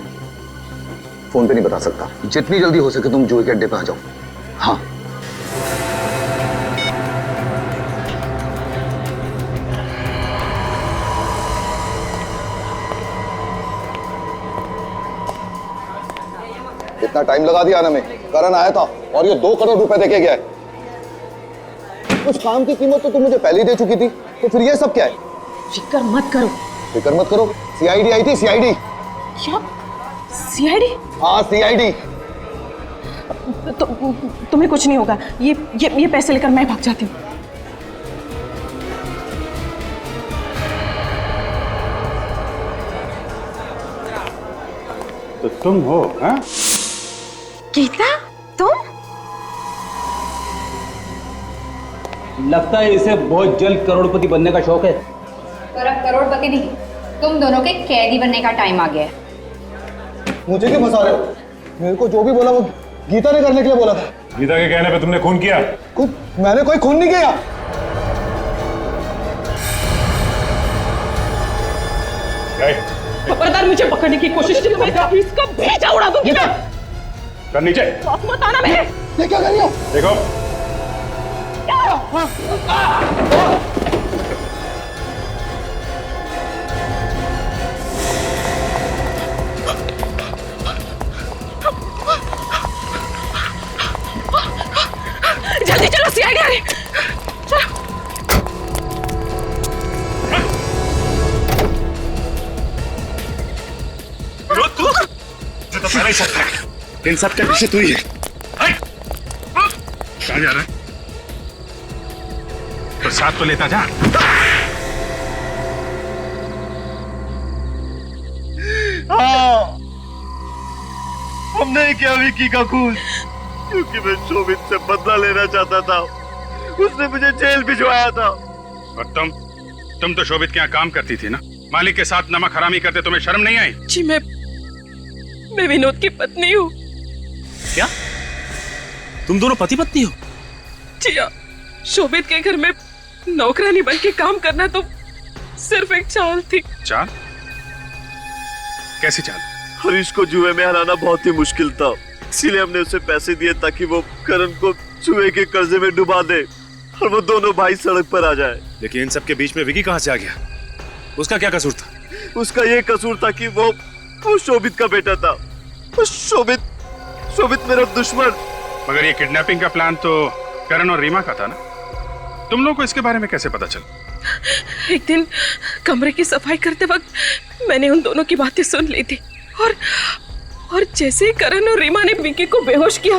फोन पे नहीं बता सकता। जितनी जल्दी हो सके तुम जुए के अड्डे पे आ जाओ। हाँ। इतना टाइम लगा दिया आने में। करण आया था और ये 2 करोड़ रुपए देके गया है। उस काम की कीमत तो तुम मुझे पहले ही दे चुकी थी, तो फिर ये सब क्या है? फिक्र मत करो। फिक्र मत करो? सीआईडी आई थी, सीआईडी। क्या? सीआईडी? हाँ सीआईडी। तो तुम्हें कुछ नहीं होगा। ये पैसे लेकर मैं भाग जाती हूँ। तो तुम हो? हाँ? गीता, तुम? लगता है इसे बहुत जल्द करोड़पति बनने का शौक है। पर अब करोड़पति नहीं, तुम दोनों के कैदी बनने का टाइम आ गया है। मुझे क्यों फंसा रहे हो? मेरे को जो भी बोला वो गीता ने करने के लिए बोला था। गीता के कहने पे तुमने खून किया? मैंने कोई खून नहीं किया। खबरदार मुझे पकड़ने की कोशिश की तो मैं इसका भेजा उड़ा दूंगी। कर नीचे। मत आना मेरे। ये क्या कर रही हो? देखो। जल्दी चलो, सीआईडी आ रही। चलो। तू तो पहले ही सकता है। इन सब के पीछे तू ही है। कहाँ जा रहा है? तो साथ तो लेता जा। हाँ, हमने किया विकी का खून, क्योंकि मैं शोभित से बदला लेना चाहता था। उसने मुझे जेल भिजवाया था। और तुम तो शोभित के यहाँ काम करती थी ना? मालिक के साथ नमक हरामी करते तुम्हें शर्म नहीं आई? जी मैं विनोद की पत्नी हूँ। क्या? तुम दोनों पति पत्नी हो? जी हाँ, शोभित के घर में नौकरानी बन के काम करना तो सिर्फ एक चाल थी। चाल? कैसी चाल? हरीश को जुए में हराना बहुत ही मुश्किल था, इसीलिए हमने उसे पैसे दिए ताकि वो करण को जुए के कर्जे में डुबा दे और वो दोनों भाई सड़क पर आ जाए। लेकिन इन सब के बीच में विकी कहाँ से आ गया? उसका क्या कसूर था? उसका ये कसूर था कि वो शोभित का बेटा था। शोभित मेरा दुश्मन। मगर ये किडनैपिंग का प्लान तो करण और रीमा का था ना? तुम लोगों को इसके बारे में कैसे पता चला? एक दिन कमरे की सफाई करते वक्त मैंने उन दोनों की बातें सुन ली थी और जैसे ही करण और रीमा ने विकी को बेहोश किया,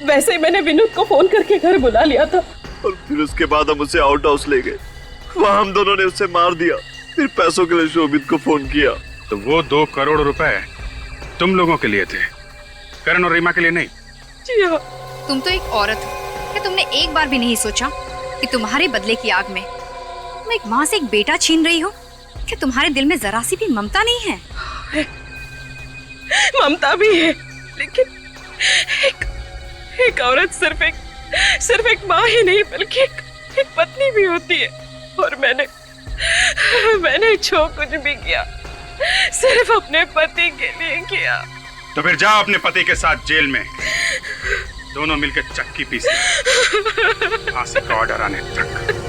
वैसे ही मैंने विनोद को फोन करके घर बुला लिया था। और फिर उसके बाद हम उसे आउट हाउस ले गए। वहां हम दोनों ने उसे मार दिया। फिर पैसों के लिए शोभित को फोन किया। तो वो 2 करोड़ रुपए तुम लोगों के लिए थे, करण और रीमा के लिए नहीं? जी हाँ। तुम तो एक औरत हो, क्या तुमने एक बार भी नहीं सोचा कि तुम्हारे बदले की आग में तुम एक माँ से एक बेटा छीन रही हो? क्या तुम्हारे दिल में जरा सी भी ममता नहीं है? ममता भी है, लेकिन एक औरत सिर्फ एक माँ ही नहीं बल्कि एक पत्नी भी होती है। और मैंने जो कुछ भी किया सिर्फ अपने पति के लिए किया। तो फिर जाओ अपने पति के साथ जेल में, दोनों मिलकर चक्की पीसते फांसी का ऑर्डर आने तक।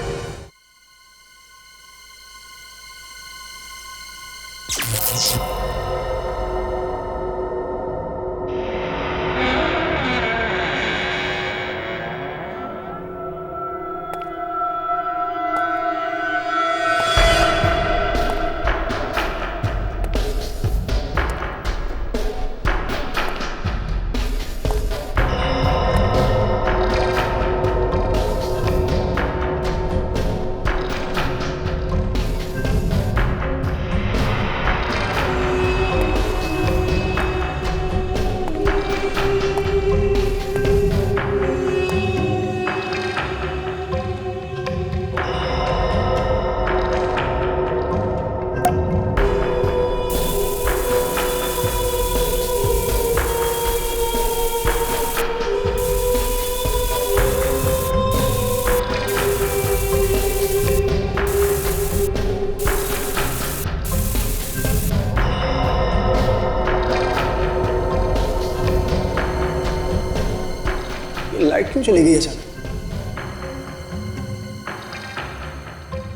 लाइट क्यों चली गई अचानक?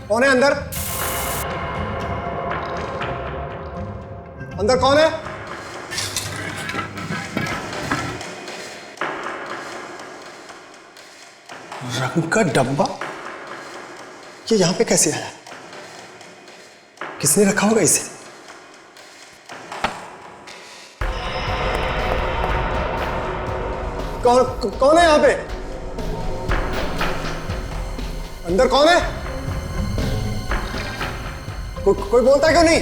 कौन है अंदर? अंदर कौन है? रंग का डब्बा ये यहां पे कैसे आया? किसने रखा होगा इसे? कौन है यहां पे? अंदर कौन है? कोई बोलता क्यों नहीं?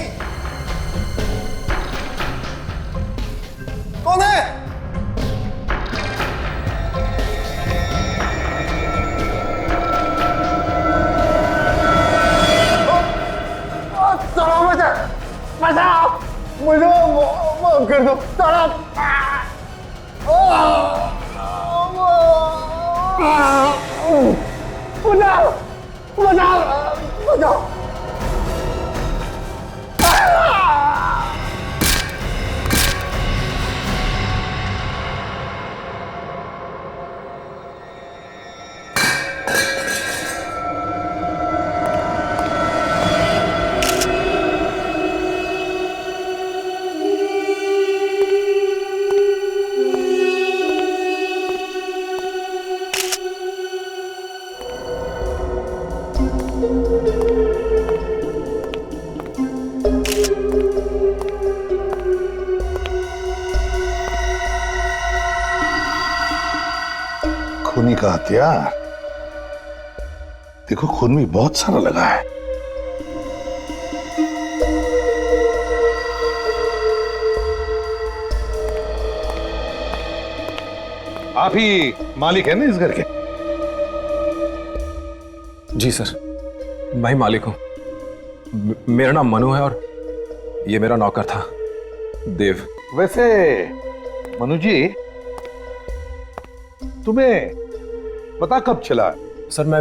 कौन है? बचाओ मुझे, माफ कर दो। बचाओ बचाओ बचाओ। खूनी का हथियार देखो, खून भी बहुत सारा लगा है। आप ही मालिक है ना इस घर के? जी सर, मैं ही मालिक हूं। मेरा नाम मनु है और ये मेरा नौकर था देव। वैसे मनु जी, तुम्हें पता कब चला? सर मैं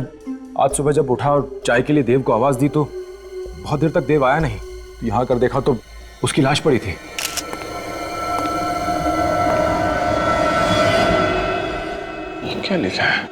आज सुबह जब उठा और चाय के लिए देव को आवाज दी तो बहुत देर तक देव आया नहीं। तो यहां कर देखा तो उसकी लाश पड़ी थी। ये क्या लिखा है?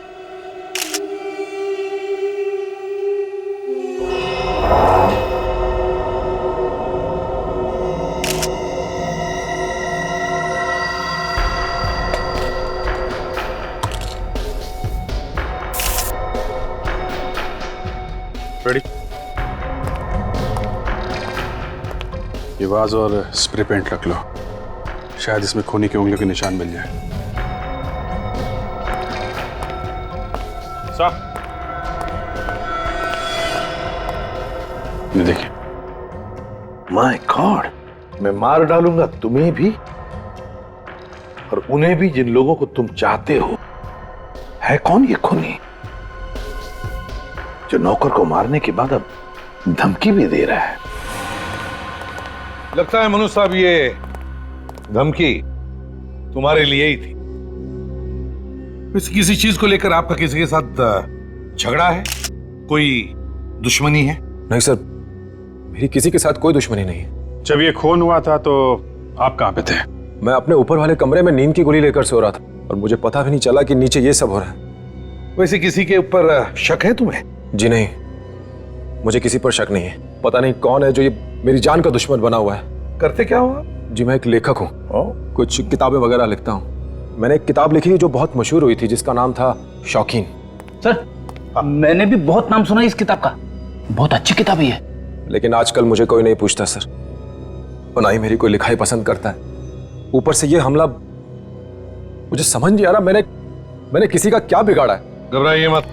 रेडी? ये वाज और स्प्रे पेंट रख लो, शायद इसमें खूनी की उंगलियों के निशान मिल जाए। साहब ये देखिए। माय गॉड, मैं मार डालूंगा तुम्हें भी और उन्हें भी जिन लोगों को तुम चाहते हो। है कौन ये खूनी जो नौकर को मारने के बाद अब धमकी भी दे रहा है? लगता है मनु साहब ये धमकी तुम्हारे लिए ही थी। किसी चीज को लेकर आपका किसी के साथ झगड़ा है? कोई दुश्मनी है? नहीं सर, मेरी किसी के साथ कोई दुश्मनी नहीं है। जब ये खून हुआ था तो आप कहाँ पे थे? मैं अपने ऊपर वाले कमरे में नींद की गोली लेकर सो रहा था और मुझे पता भी नहीं चला कि नीचे ये सब हो रहा है। वैसे किसी के ऊपर शक है तुम्हें? जी नहीं, मुझे किसी पर शक नहीं है। पता नहीं कौन है जो ये मेरी जान का दुश्मन बना हुआ है। करते क्या हुआ? जी मैं एक लेखक हूँ, कुछ किताबें वगैरह लिखता हूँ। मैंने एक किताब लिखी थी जो बहुत मशहूर हुई थी, जिसका नाम था शौकीन। सर मैंने भी बहुत नाम सुना इस किताब का, बहुत अच्छी किताब है। लेकिन आजकल मुझे कोई नहीं पूछता सर, और ना ही मेरी कोई लिखाई पसंद करता है। ऊपर से ये हमला, मुझे समझ नहीं आ रहा मैंने किसी का क्या बिगाड़ा है। घबराइए मत,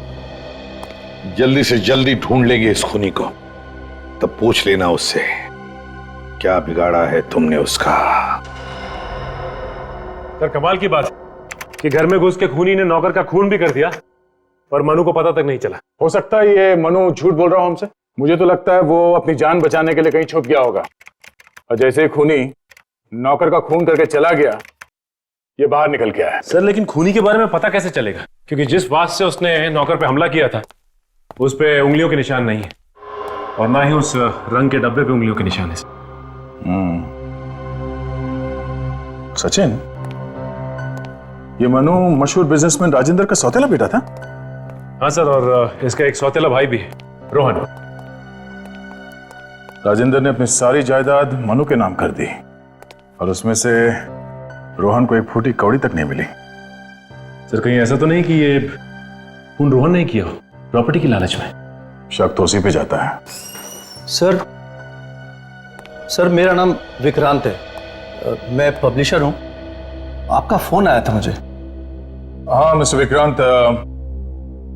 जल्दी से जल्दी ढूंढ लेंगे इस खूनी को, तब पूछ लेना उससे क्या बिगाड़ा है तुमने उसका। सर कमाल की बात कि घर में घुस के खूनी ने नौकर का खून भी कर दिया और मनु को पता तक नहीं चला। हो सकता है ये मनु झूठ बोल रहा हो हमसे। मुझे तो लगता है वो अपनी जान बचाने के लिए कहीं छुप गया होगा, और जैसे ही खूनी नौकर का खून करके चला गया, ये बाहर निकल के आया। सर लेकिन खूनी के बारे में पता कैसे चलेगा, क्योंकि जिस बात से उसने नौकर पे हमला किया था उस पे उंगलियों के निशान नहीं है, और ना ही उस रंग के डब्बे पे उंगलियों के निशान है। सचिन, ये मनु मशहूर बिजनेसमैन राजेंद्र का सौतेला बेटा था? हाँ सर, और इसका एक सौतेला भाई भी है, रोहन। राजेंद्र ने अपनी सारी जायदाद मनु के नाम कर दी, और उसमें से रोहन को एक फूटी कौड़ी तक नहीं मिली। सर कहीं ऐसा तो नहीं कि ये खून रोहन ने किया हो प्रॉपर्टी की लालच में? शक तो उसी पे जाता है। सर मेरा नाम विक्रांत है, मैं पब्लिशर हूं। आपका फोन आया था मुझे। हाँ मिस्टर विक्रांत,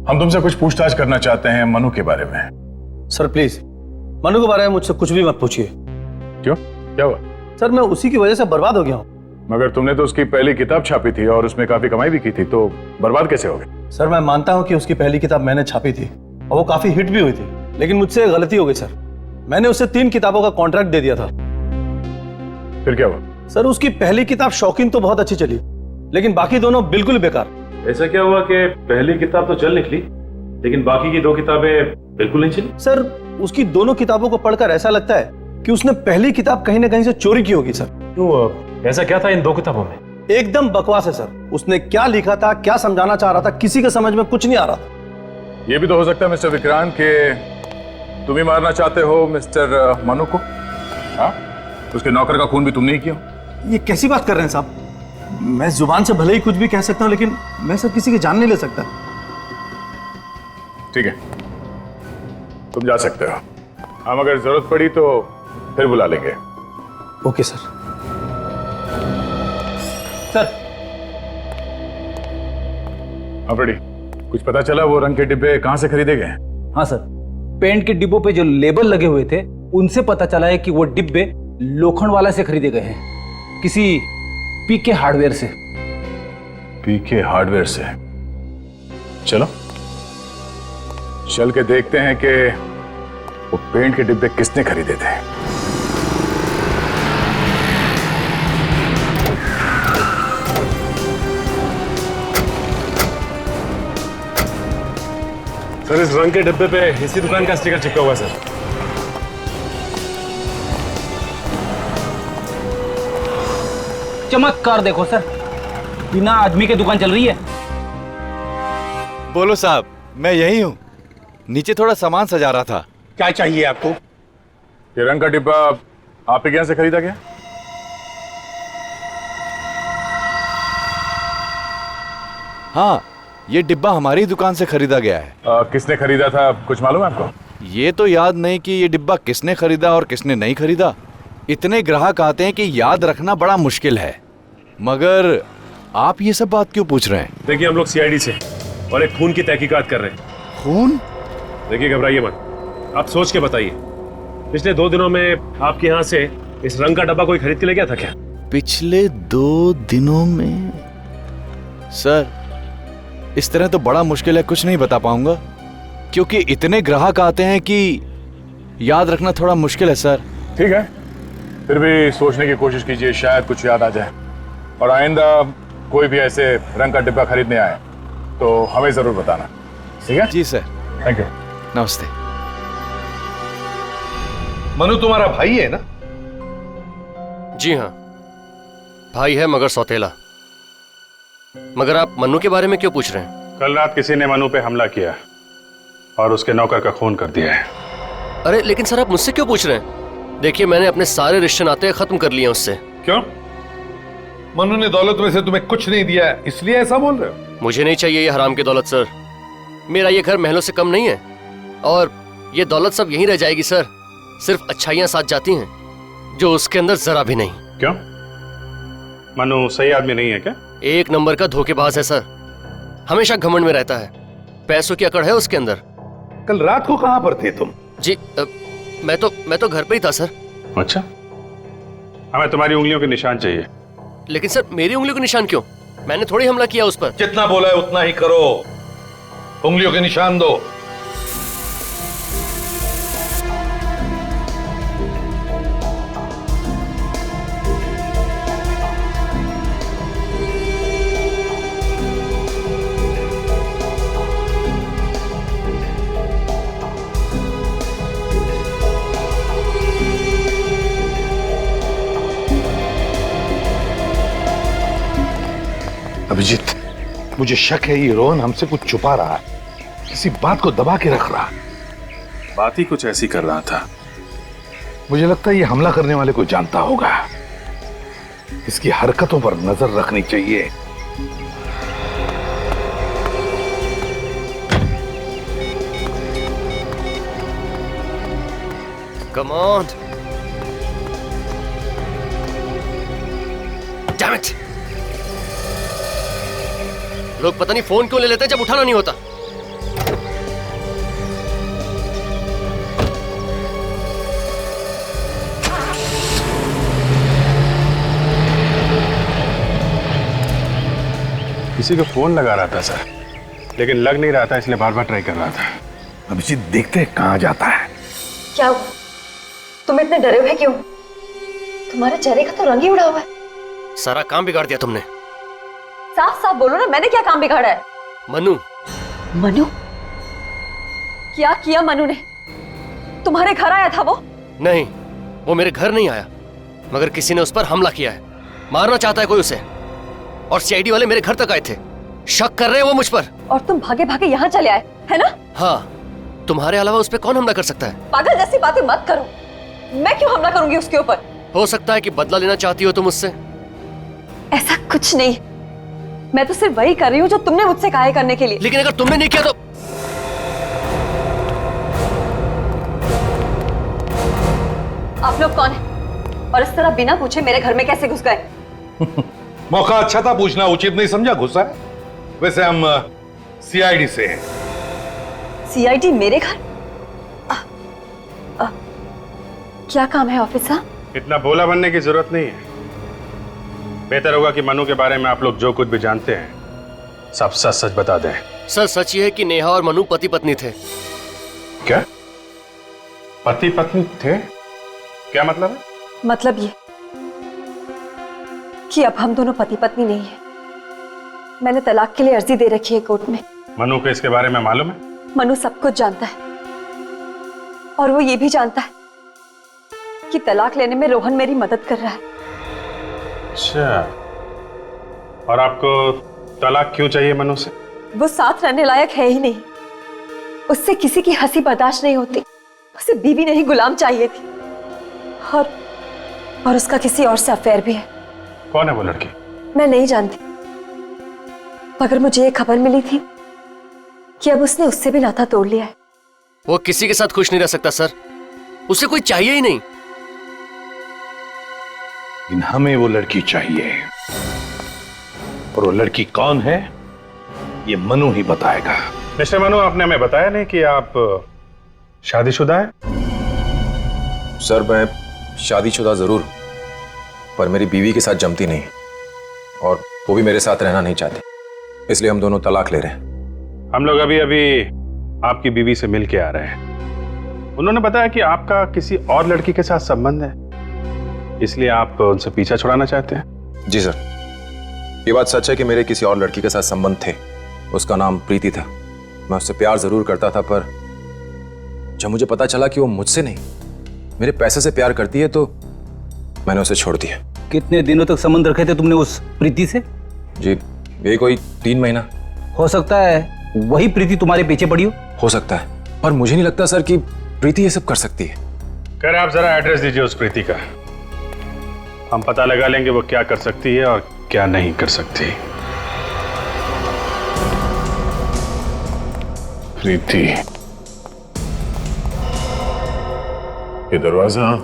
हम तुमसे कुछ पूछताछ करना चाहते हैं मनु के बारे में। सर प्लीज मनु के बारे में मुझसे कुछ भी मत पूछिए। क्यों, क्या हुआ? सर मैं उसी की वजह से बर्बाद हो गया हूँ। मगर तुमने तो उसकी पहली किताब छापी थी और उसमें काफी कमाई भी की थी, तो बर्बाद कैसे हो गए? सर मैं मानता हूँ कि उसकी पहली किताब मैंने छापी थी और वो काफी हिट भी हुई थी, लेकिन मुझसे गलती हो गई सर। मैंने उसे 3 किताबों का कॉन्ट्रैक्ट दे दिया था। फिर क्या हुआ? सर उसकी पहली किताब शौकीन तो बहुत अच्छी चली, लेकिन बाकी दोनों बिल्कुल बेकार। ऐसा क्या हुआ कि पहली किताब तो चल निकली लेकिन बाकी की 2 किताबें बिल्कुल नहीं चली? सर उसकी दोनों किताबों को पढ़कर ऐसा लगता है कि उसने पहली किताब कहीं ना कहीं से चोरी की होगी सर। क्यों, ऐसा क्या था इन 2 किताबों में? एकदम बकवास है सर। उसने क्या लिखा था, क्या समझाना चाह रहा था, किसी के समझ में कुछ नहीं आ रहा था। ये भी तो हो सकता है मिस्टर विक्रांत के तुम ही मारना चाहते हो मिस्टर मनु को। हाँ, उसके नौकर का खून भी तुमने ही किया। ये कैसी बात कर रहे हैं साहब? मैं जुबान से भले ही कुछ भी कह सकता हूँ, लेकिन मैं सर किसी की जान नहीं ले सकता। ठीक है, तुम जा सकते हो। हम अगर जरूरत पड़ी तो फिर बुला लेंगे। Okay sir. सर हाँ रेडी, कुछ पता चला वो रंग के डिब्बे कहां से खरीदे गए? हाँ सर, पेंट के डिब्बों पे जो लेबल लगे हुए थे उनसे पता चला है कि वो डिब्बे लोखंडवाला से खरीदे गए हैं, किसी पीके हार्डवेयर से। पीके हार्डवेयर से? चलो चल के देखते हैं कि वो पेंट के डिब्बे किसने खरीदे थे। सर इस रंग के डिब्बे पे इसी दुकान का स्टिकर चिपका हुआ है सर। चमत्कार देखो सर, बिना आदमी के दुकान चल रही है। बोलो साहब, मैं यही हूँ, नीचे थोड़ा सामान सजा रहा था। क्या चाहिए आपको? ये रंग का डिब्बा आप यहाँ से खरीदा गया? हाँ, ये डिब्बा हमारी दुकान से खरीदा गया है। किसने खरीदा था, कुछ मालूम है आपको? ये तो याद नहीं कि ये डिब्बा किसने खरीदा और किसने नहीं खरीदा। इतने ग्राहक आते हैं कि याद रखना बड़ा मुश्किल है। मगर आप ये सब बात क्यों पूछ रहे हैं? देखिए हम लोग सीआईडी से और एक खून की तहकीकात कर रहे हैं। खून? देखिए घबराइए मत, आप सोच के बताइए, पिछले 2 दिनों में आपके यहाँ से इस रंग का डब्बा कोई खरीद के ले गया था क्या? पिछले 2 दिनों में? सर इस तरह तो बड़ा मुश्किल है, कुछ नहीं बता पाऊंगा, क्योंकि इतने ग्राहक आते हैं कि याद रखना थोड़ा मुश्किल है सर। ठीक है, फिर भी सोचने की कोशिश कीजिए, शायद कुछ याद आ जाए। और आइंदा कोई भी ऐसे रंग का डिब्बा खरीदने आए तो हमें जरूर बताना, ठीक है? जी सर। Thank you. नमस्ते। मनु तुम्हारा भाई है ना? जी हाँ, भाई है मगर सौतेला। मगर आप मन्नू के बारे में क्यों पूछ रहे हैं? कल रात किसी ने मनु पे हमला किया और उसके नौकर का खून कर दिया है। अरे लेकिन सर आप मुझसे क्यों पूछ रहे हैं? देखिए मैंने अपने सारे रिश्ते नाते खत्म कर लिए उससे। क्यों? मनु ने दौलत में से तुम्हें कुछ नहीं दिया इसलिए ऐसा बोल रहे हो? मुझे नहीं चाहिए ये हराम की दौलत सर। मेरा ये घर महलों से कम नहीं है और ये दौलत सब यहीं रह जाएगी सर। सिर्फ अच्छाइयां साथ जाती हैं जो उसके अंदर जरा भी नहीं। क्यों? मनु सही आदमी नहीं है क्या? एक नंबर का धोखेबाज है सर। हमेशा घमंड में रहता है, पैसों की अकड़ है उसके अंदर। कल रात को कहां पर थे तुम? जी मैं तो घर पे ही था सर। अच्छा, हमें तुम्हारी उंगलियों के निशान चाहिए। लेकिन सर मेरी उंगलियों के निशान क्यों? मैंने थोड़ी हमला किया उस पर। जितना बोला है उतना ही करो, उंगलियों के निशान दो। अभिजीत, मुझे शक है ये रोहन हमसे कुछ छुपा रहा है, किसी बात को दबा के रख रहा। बात ही कुछ ऐसी कर रहा था। मुझे लगता है ये हमला करने वाले को जानता होगा, इसकी हरकतों पर नजर रखनी चाहिए। Come on. Damn it. लोग पता नहीं फोन क्यों ले लेते हैं जब उठाना नहीं होता। किसी को फोन लगा रहा था सर, लेकिन लग नहीं रहा था इसलिए बार बार ट्राई कर रहा था। अभिजीत देखते हैं कहां जाता है। क्या तुम इतने डरे हुए क्यों? तुम्हारे चेहरे का तो रंग ही उड़ा हुआ है। सारा काम बिगाड़ दिया तुमने। साफ साफ बोलो ना, मैंने क्या काम बिगाड़ा है? मनु। मनु? क्या किया मनु ने? तुम्हारे घर आया था वो? नहीं, वो मेरे घर नहीं आया, मगर किसी ने उस पर हमला किया है। मारना चाहता है कोई उसे, और सीआईडी वाले मेरे घर तक आए थे। शक कर रहे हैं वो मुझ पर। और तुम भागे भागे यहाँ चले आए, है ना? हाँ, तुम्हारे अलावा उस पर कौन हमला कर सकता है? पागल जैसी बातें मत करो। मैं क्यों हमला करूंगी उसके ऊपर? हो सकता है कि बदला लेना चाहती हो तुम मुझसे। ऐसा कुछ नहीं, मैं तो सिर्फ वही कर रही हूँ जो तुमने मुझसे कहा है करने के लिए। लेकिन अगर तुमने नहीं किया तो? आप लोग कौन हैं? और इस तरह बिना पूछे मेरे घर में कैसे घुस गए? मौका अच्छा था, पूछना उचित नहीं समझा घुसा है। वैसे हम सीआईडी से हैं। सीआईडी मेरे घर? क्या काम है ऑफिसर? इतना भोला बनने की जरूरत नहीं है। बेहतर होगा कि मनु के बारे में आप लोग जो कुछ भी जानते हैं सब सच सच बता दें। सर सच ये है कि नेहा और मनु पति पत्नी थे। क्या? पति पत्नी थे? क्या मतलब है? मतलब ये कि अब हम दोनों पति पत्नी नहीं है। मैंने तलाक के लिए अर्जी दे रखी है कोर्ट में। मनु को इसके बारे में मालूम है? मनु सब कुछ जानता है, और वो ये भी जानता है कि तलाक लेने में रोहन मेरी मदद कर रहा है। अच्छा, और आपको तलाक क्यों चाहिए मनु से? वो साथ रहने लायक है ही नहीं। उससे किसी की हंसी बर्दाश्त नहीं होती। उसे बीवी नहीं गुलाम चाहिए थी। और उसका किसी और से अफेयर भी है। कौन है वो लड़की? मैं नहीं जानती, मगर मुझे ये खबर मिली थी कि अब उसने उससे भी नाता तोड़ लिया है। वो किसी के साथ खुश नहीं रह सकता सर, उसे कोई चाहिए ही नहीं। लेकिन हमें वो लड़की चाहिए, और वो लड़की कौन है ये मनु ही बताएगा। मिस्टर मनु, आपने हमें बताया नहीं कि आप शादीशुदा हैं? सर मैं शादीशुदा जरूर, पर मेरी बीवी के साथ जमती नहीं, और वो भी मेरे साथ रहना नहीं चाहती, इसलिए हम दोनों तलाक ले रहे हैं। हम लोग अभी अभी आपकी बीवी से मिल के आ रहे हैं। उन्होंने बताया कि आपका किसी और लड़की के साथ संबंध है, इसलिए आप उनसे पीछा छुड़ाना चाहते हैं। जी सर, ये बात सच है कि मेरे किसी और लड़की के साथ संबंध थे। उसका नाम प्रीति था। मैं उससे प्यार जरूर करता था, पर जब मुझे पता चला कि वो मुझसे नहीं मेरे पैसे से प्यार करती है तो मैंने उसे छोड़ दिया। कितने दिनों तक संबंध रखे थे तुमने उस प्रीति से? जी ये कोई 3 महीना। हो सकता है वही प्रीति तुम्हारे पीछे पड़ी हो सकता है, पर मुझे नहीं लगता सर कि प्रीति ये सब कर सकती है। कह रहे आप जरा एड्रेस दीजिए उस प्रीति का, हम पता लगा लेंगे वो क्या कर सकती है और क्या नहीं कर सकती। प्रीति, ये दरवाजा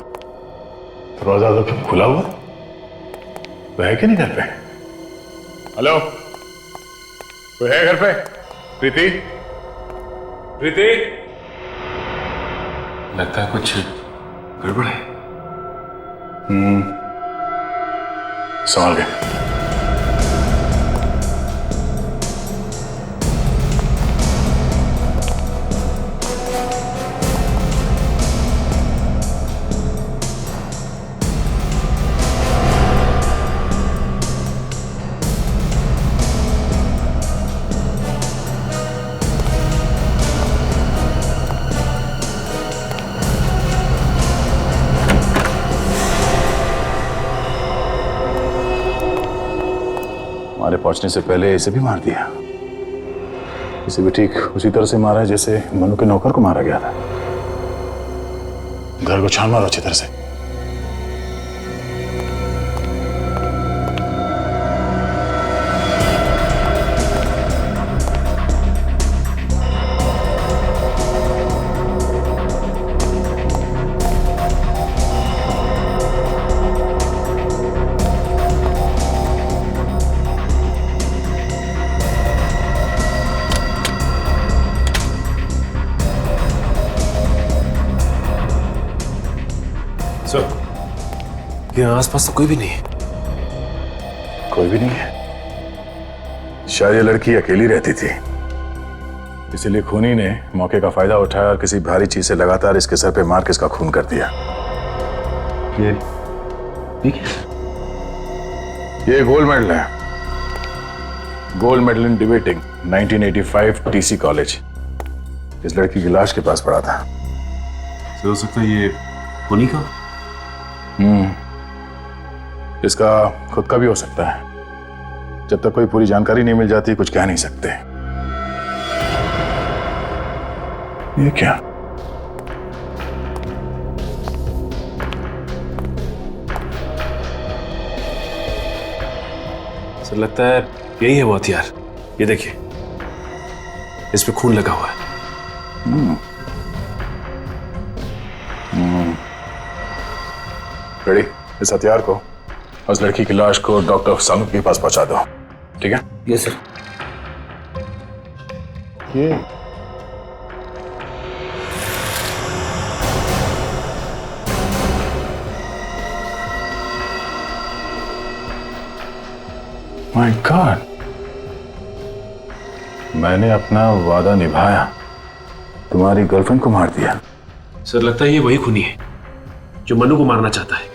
तो खुला हुआ, वो है कि नहीं घर पे? हेलो, कोई है घर पे? प्रीति, प्रीति, लगता है कुछ गड़बड़ है। संभाल के। हमारे पहुंचने से पहले इसे भी मार दिया। इसे भी ठीक उसी तरह से मारा है जैसे मनु के नौकर को मारा गया था। घर को छान मारो अच्छी तरह से। यहाँ आसपास तो कोई भी नहीं है। कोई भी नहीं है? शायद ये लड़की अकेली रहती थी, इसलिए खूनी ने मौके का फायदा उठाया और किसी भारी चीज से लगातार इसके सर पे मार के इसका खून कर दिया। ये गोल्ड मेडल है, gold medal in debating 1985 TC college. इस लड़की की लाश के पास पड़ा था। हो सकता है ये खूनी का? इसका खुद का भी हो सकता है। जब तक कोई पूरी जानकारी नहीं मिल जाती कुछ कह नहीं सकते। ये क्या? सर लगता है यही है वो हथियार। ये देखिए, इस पे खून लगा हुआ है। रेडी? इस हथियार को उस लड़की की लाश को डॉक्टर सानू के पास पहुंचा दो, ठीक है? Yes sir. ये माय गॉड, मैंने अपना वादा निभाया, तुम्हारी गर्लफ्रेंड को मार दिया। सर लगता है ये वही खूनी है जो मनु को मारना चाहता है,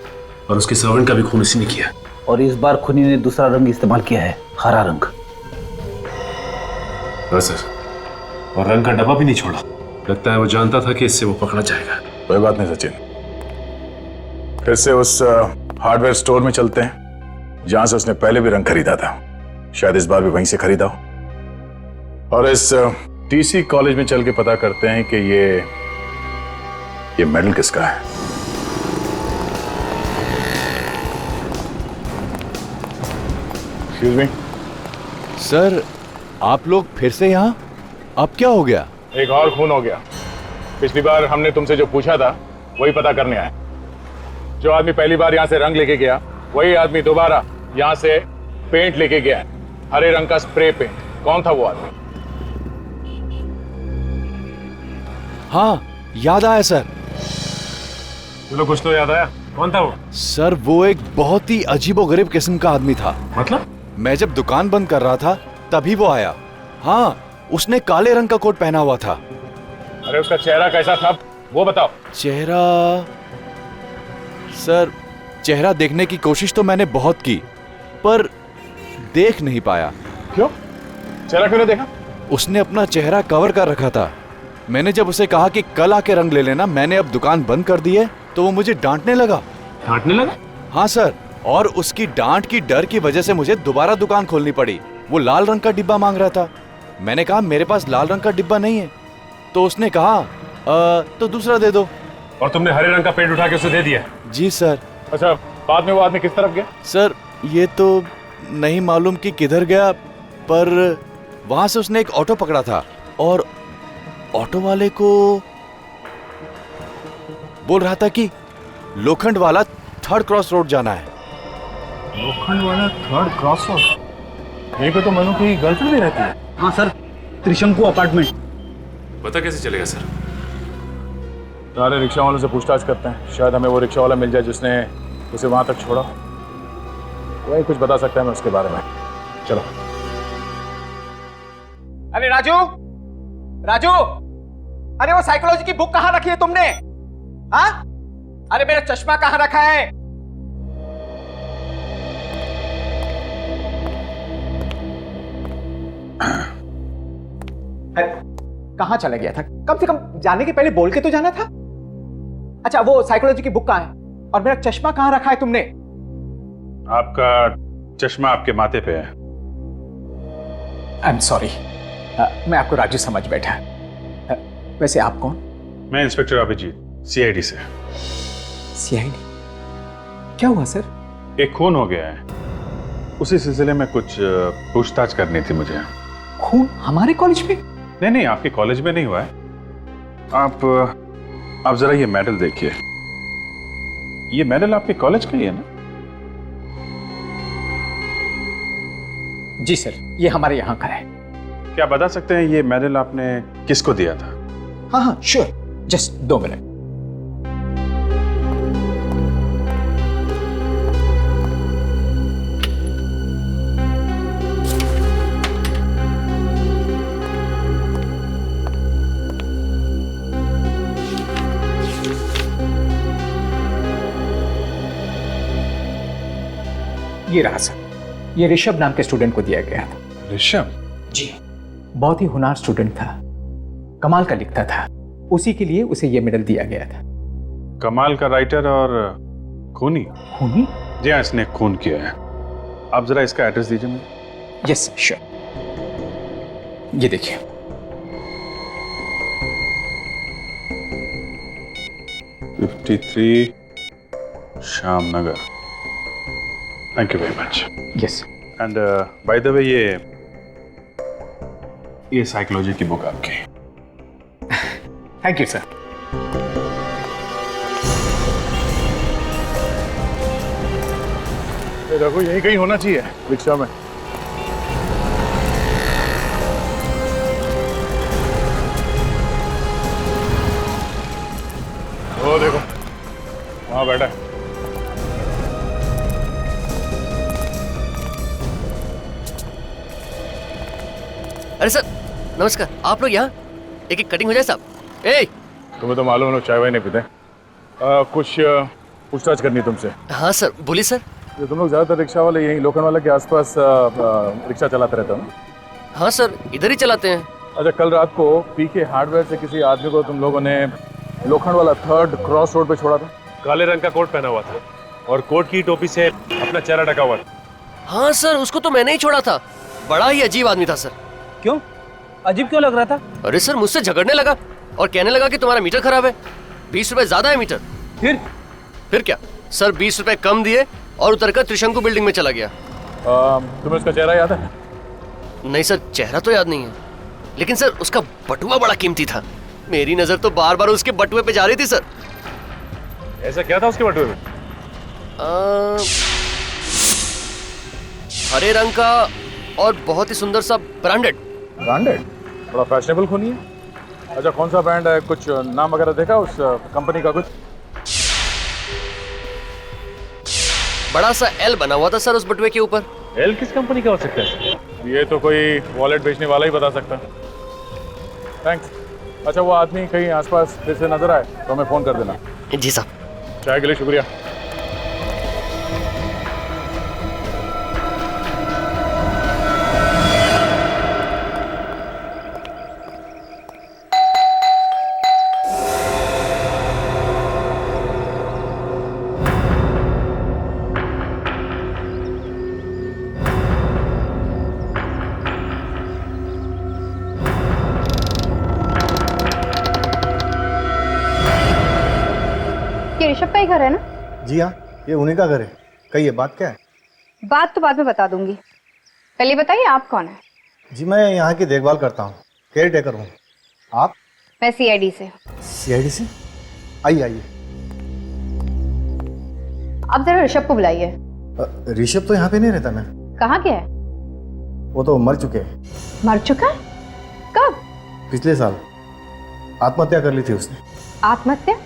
और उसके सर्वेंट का भी खून इसी ने किया। और इस बार खूनी ने दूसरा रंग इस्तेमाल किया है, हरा रंग। बस सर, और रंग का डब्बा भी नहीं छोड़ा। लगता है वो जानता था कि इससे वो पकड़ा जाएगा। कोई बात नहीं सचिन, फिर से उस हार्डवेयर स्टोर में चलते हैं जहां से उसने पहले भी रंग खरीदा था। शायद इस बार भी वहीं से खरीदा हो। और इस टीसी कॉलेज में चल के पता करते हैं कि ये मेडल किसका है। एक्सक्यूज मी सर, आप लोग फिर से यहाँ? अब क्या हो गया? एक और खून हो गया। पिछली बार हमने तुमसे जो पूछा था वही पता करने आए। जो आदमी पहली बार यहाँ से रंग लेके गया वही आदमी दोबारा यहाँ से पेंट लेके गया है, हरे रंग का स्प्रे पेंट। कौन था वो आदमी? हाँ, याद आया सर। चलो कुछ तो याद आया। कौन था वो? सर वो एक बहुत ही अजीबोगरीब किस्म का आदमी था। मतलब? मैं जब दुकान बंद कर रहा था तभी वो आया। हाँ, उसने काले रंग का कोट पहना हुआ था। अरे उसका चेहरा कैसा था वो बताओ। चेहरा? सर चेहरा देखने की कोशिश तो मैंने बहुत की, पर देख नहीं पाया। क्यों? चेहरा क्यों नहीं देखा? उसने अपना चेहरा कवर कर रखा था। मैंने जब उसे कहा कि कल आके रंग ले लेना, मैंने अब दुकान बंद कर दी है, तो वो मुझे डांटने लगा। डांटने लगा? हाँ सर, और उसकी डांट की डर की वजह से मुझे दोबारा दुकान खोलनी पड़ी। वो लाल रंग का डिब्बा मांग रहा था। मैंने कहा मेरे पास लाल रंग का डिब्बा नहीं है, तो उसने कहा तो दूसरा दे दो। और तुमने हरे रंग का पेंट उठा के उसे दे दिया? जी सर। अच्छा, बाद में वो आदमी किस तरफ गया? सर ये तो नहीं मालूम कि किधर गया, पर वहां से उसने एक ऑटो पकड़ा था और ऑटो वाले को बोल रहा था कि लोखंड वाला 3rd क्रॉस रोड जाना है। लोखंड वाला 3rd क्रॉस रोड? यहीं पे तो मनु की गर्लफ्रेंड भी रहती है। हाँ सर, त्रिशंकु अपार्टमेंट। पता कैसे चलेगा सर? सारे रिक्शा वालों से पूछताछ करते हैं, शायद हमें वो रिक्शा वाला मिल जाए जिसने उसे वहां तक छोड़ा। वही कुछ बता सकता है मैं उसके बारे में। चलो। अरे राजू, राजू, अरे वो साइकोलॉजी की बुक कहाँ रखी है तुमने? हाँ? अरे मेरा चश्मा कहाँ रखा है? कहाँ चला गया था? कम से कम जाने के पहले बोल के तो जाना था। अच्छा, वो साइकोलॉजी की बुक कहाँ है? और मेरा चश्मा कहाँ रखा है तुमने? आपका चश्मा आपके माथे पे है। आई एम सॉरी, मैं आपको राजू समझ बैठा। वैसे आप कौन? मैं इंस्पेक्टर अभिजीत, सीआईडी से। सीआईडी? क्या हुआ सर? एक खून हो गया है, उसी सिलसिले में कुछ पूछताछ करनी थी मुझे। खून हमारे कॉलेज में? नहीं, आपके कॉलेज में नहीं हुआ है। आप जरा ये मेडल देखिए। ये मेडल आपके कॉलेज का ही है ना? जी सर, ये हमारे यहाँ का है। क्या बता सकते हैं ये मेडल आपने किसको दिया था? हाँ हाँ श्योर, जस्ट 2 मिनट। ये रहा सर, ये ऋषभ नाम के स्टूडेंट को दिया गया था। ऋषभ? जी, बहुत ही होनहार स्टूडेंट था, कमाल का लिखता था, उसी के लिए उसे ये मेडल दिया गया था। कमाल का राइटर और खूनी? खूनी? जी हाँ, इसने खून किया है। आप जरा इसका एड्रेस दीजिए मुझे। यस श्योर, ये देखिए। (53) Shyam Nagar. Thank you very much. Yes. And by the way, ये साइकोलॉजी की बुक आपकी। Thank you sir. रघु, यही कहीं होना चाहिए रिक्शा में। वो देखो, वहां बैठा है। अरे सर नमस्कार, आप लोग यहाँ? एक कटिंग हो जाए साहब। ए, तुम्हें तो मालूम है लोग चाय वाय नहीं पीते। कुछ पूछताछ करनी तुमसे। हाँ सर, बोलिए सर। ये तुम लोग ज्यादातर रिक्शा वाले यही लोखंड वाला के आसपास रिक्शा चलाते रहते हो ना? हाँ सर, इधर ही चलाते हैं। अच्छा, कल रात को पीके हार्डवेयर से किसी आदमी को तुम लोगों ने लोखंड वाला 3rd क्रॉस रोड पे छोड़ा था? काले रंग का कोट पहना हुआ था और कोट की टोपी से अपना चेहरा ढका हुआ था। हाँ सर, उसको तो मैंने ही छोड़ा था। बड़ा ही अजीब आदमी था सर। क्यों? अजीब क्यों लग रहा था? अरे सर, मुझसे झगड़ने लगा और कहने लगा कि तुम्हारा मीटर खराब है, 20 रुपए ज्यादा है मीटर। फिर क्या सर, 20 रुपए कम दिए और उतरकर त्रिशंकु बिल्डिंग में चला गया। तुम्हें उसका चेहरा याद है? नहीं सर, चेहरा तो याद नहीं है, लेकिन सर उसका बटुआ बड़ा कीमती था। मेरी नजर तो बार बार उसके बटुए पे जा रही थी सर। ऐसा क्या था उसके बटुए में? हरे रंग का और बहुत ही सुंदर सा ब्रांडेड। ब्रांडेड? बड़ा फैशनेबल खूनी है। अच्छा, कौन सा ब्रांड है? कुछ नाम वगैरह देखा उस कंपनी का? कुछ बड़ा सा एल बना हुआ था सर उस बटुए के ऊपर। एल किस कंपनी का हो सकता है? ये तो कोई वॉलेट बेचने वाला ही बता सकता है। थैंक्स। अच्छा, वो आदमी कहीं आसपास फिर से नजर आए तो हमें फोन कर देना। जी साहब। चाय के लिए शुक्रिया। ये ऋषभ का ही घर है ना? जी हाँ, ये उन्हीं का घर है। कहिए, बात क्या है? बात तो बाद में बता दूंगी, पहले बताइए आप कौन है? जी मैं यहाँ की देखभाल करता हूँ, केयर टेकर हूँ। आप? मैं सीआईडी से। सीआईडी से? आइए आइए। आप जरा ऋषभ को बुलाइए। ऋषभ तो यहाँ पे नहीं रहता। मैं कहाँ गया है? वो तो मर चुके हैं। मर चुका है? कब? पिछले साल आत्महत्या कर ली थी उसने। आत्महत्या?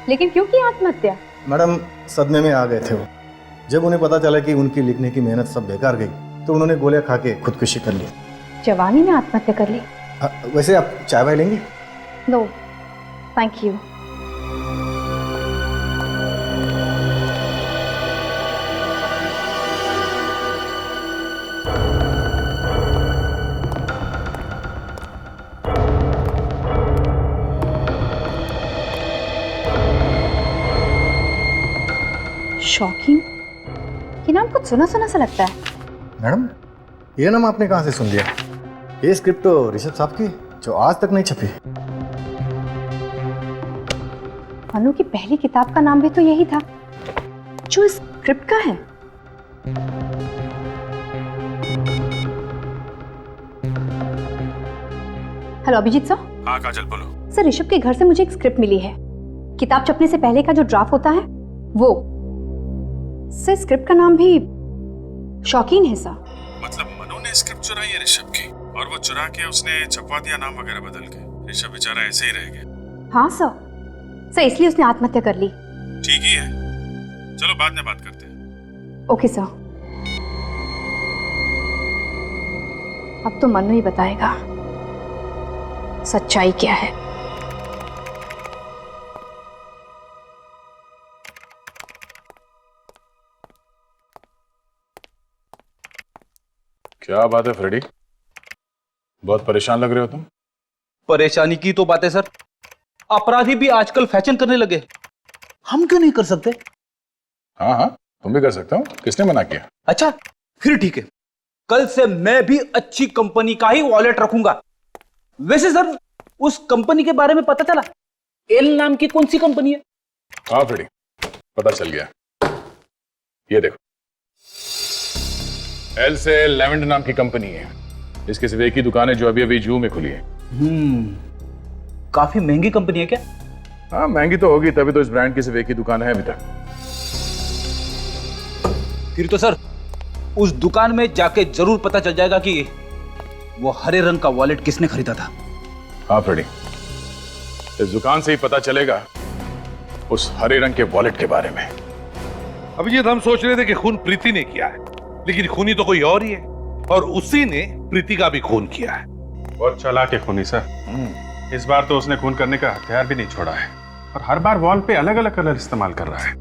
लेकिन क्यों की आत्महत्या? मैडम सदमे में आ गए थे वो। जब उन्हें पता चला कि उनकी लिखने की मेहनत सब बेकार गई तो उन्होंने गोलियां खा के खुदकुशी कर ली। जवानी में आत्महत्या कर ली? वैसे आप चाय वाय लेंगे? No thank you. शॉकिंग, ये नाम कुछ सुना सुना सा लगता है। मैडम ये नाम आपने कहाँ से सुन लिया? ये स्क्रिप्ट तो ऋषभ साहब की, जो आज तक नहीं छपी। मनु की पहली किताब का नाम भी तो यही था जो इस स्क्रिप्ट का है। Hello Abhijit sir. हाँ काजल बोलो। सर ऋषभ के घर से मुझे एक स्क्रिप्ट मिली है, किताब छपने से पहले का जो ड्राफ्ट होता है वो। सर स्क्रिप्ट का नाम भी शौकीन है सर। मतलब मनु ने स्क्रिप्ट चुराई है ऋषभ की, और वो चुरा के उसने छपवा दिया नाम वगैरह बदल के। ऋषभ बेचारा ऐसे ही रह गया। हाँ सर इसलिए उसने आत्महत्या कर ली। ठीक ही है, चलो बाद में बात करते हैं। Okay sir. अब तो मनु ही बताएगा सच्चाई क्या है। क्या बात है फ्रेडी, बहुत परेशान लग रहे हो तुम। परेशानी की तो बात है सर, अपराधी भी आजकल फैशन करने लगे, हम क्यों नहीं कर सकते? हाँ हाँ तुम भी कर सकते हो, किसने मना किया? अच्छा फिर ठीक है, कल से मैं भी अच्छी कंपनी का ही वॉलेट रखूंगा। वैसे सर उस कंपनी के बारे में पता चला? एल नाम की कौन सी कंपनी है? हाँ फ्रेडी पता चल गया, ये देखो एल से लेवेंड नाम की कंपनी है। इसकी सिर्फ एक ही दुकान है जो अभी अभी जू में खुली है। काफी महंगी कंपनी है क्या? हाँ महंगी तो होगी, तभी तो इस ब्रांड की सिर्फ एक ही दुकान है अभी तक। फिर तो सर उस दुकान में जाके जरूर पता चल जाएगा कि वो हरे रंग का वॉलेट किसने खरीदा था। हाँ फ्रेडी, इस दुकान से ही पता चलेगा उस हरे रंग के वॉलेट के बारे में। अभी ये हम सोच रहे थे कि खून प्रीति ने किया है, लेकिन खूनी तो कोई और ही है, और उसी ने प्रीति का भी खून किया है। बहुत चालाक है खूनी सर। इस बार तो उसने खून करने का हथियार भी नहीं छोड़ा है, और हर बार वॉल पे अलग अलग कलर इस्तेमाल कर रहा है।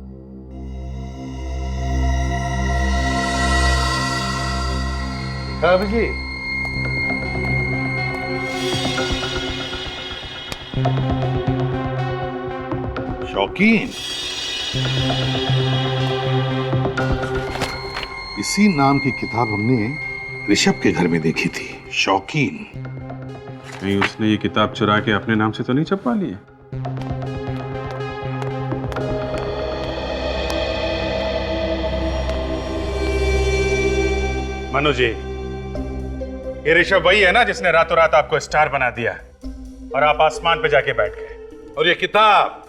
जी शौकीन, इसी नाम की किताब हमने ऋषभ के घर में देखी थी, शौकीन। नहीं उसने ये किताब चुरा के अपने नाम से तो नहीं छपवा ली है? मनु जी, ये ऋषभ वही है ना जिसने रातों रात आपको स्टार बना दिया और आप आसमान पे जाके बैठ गए। और ये किताब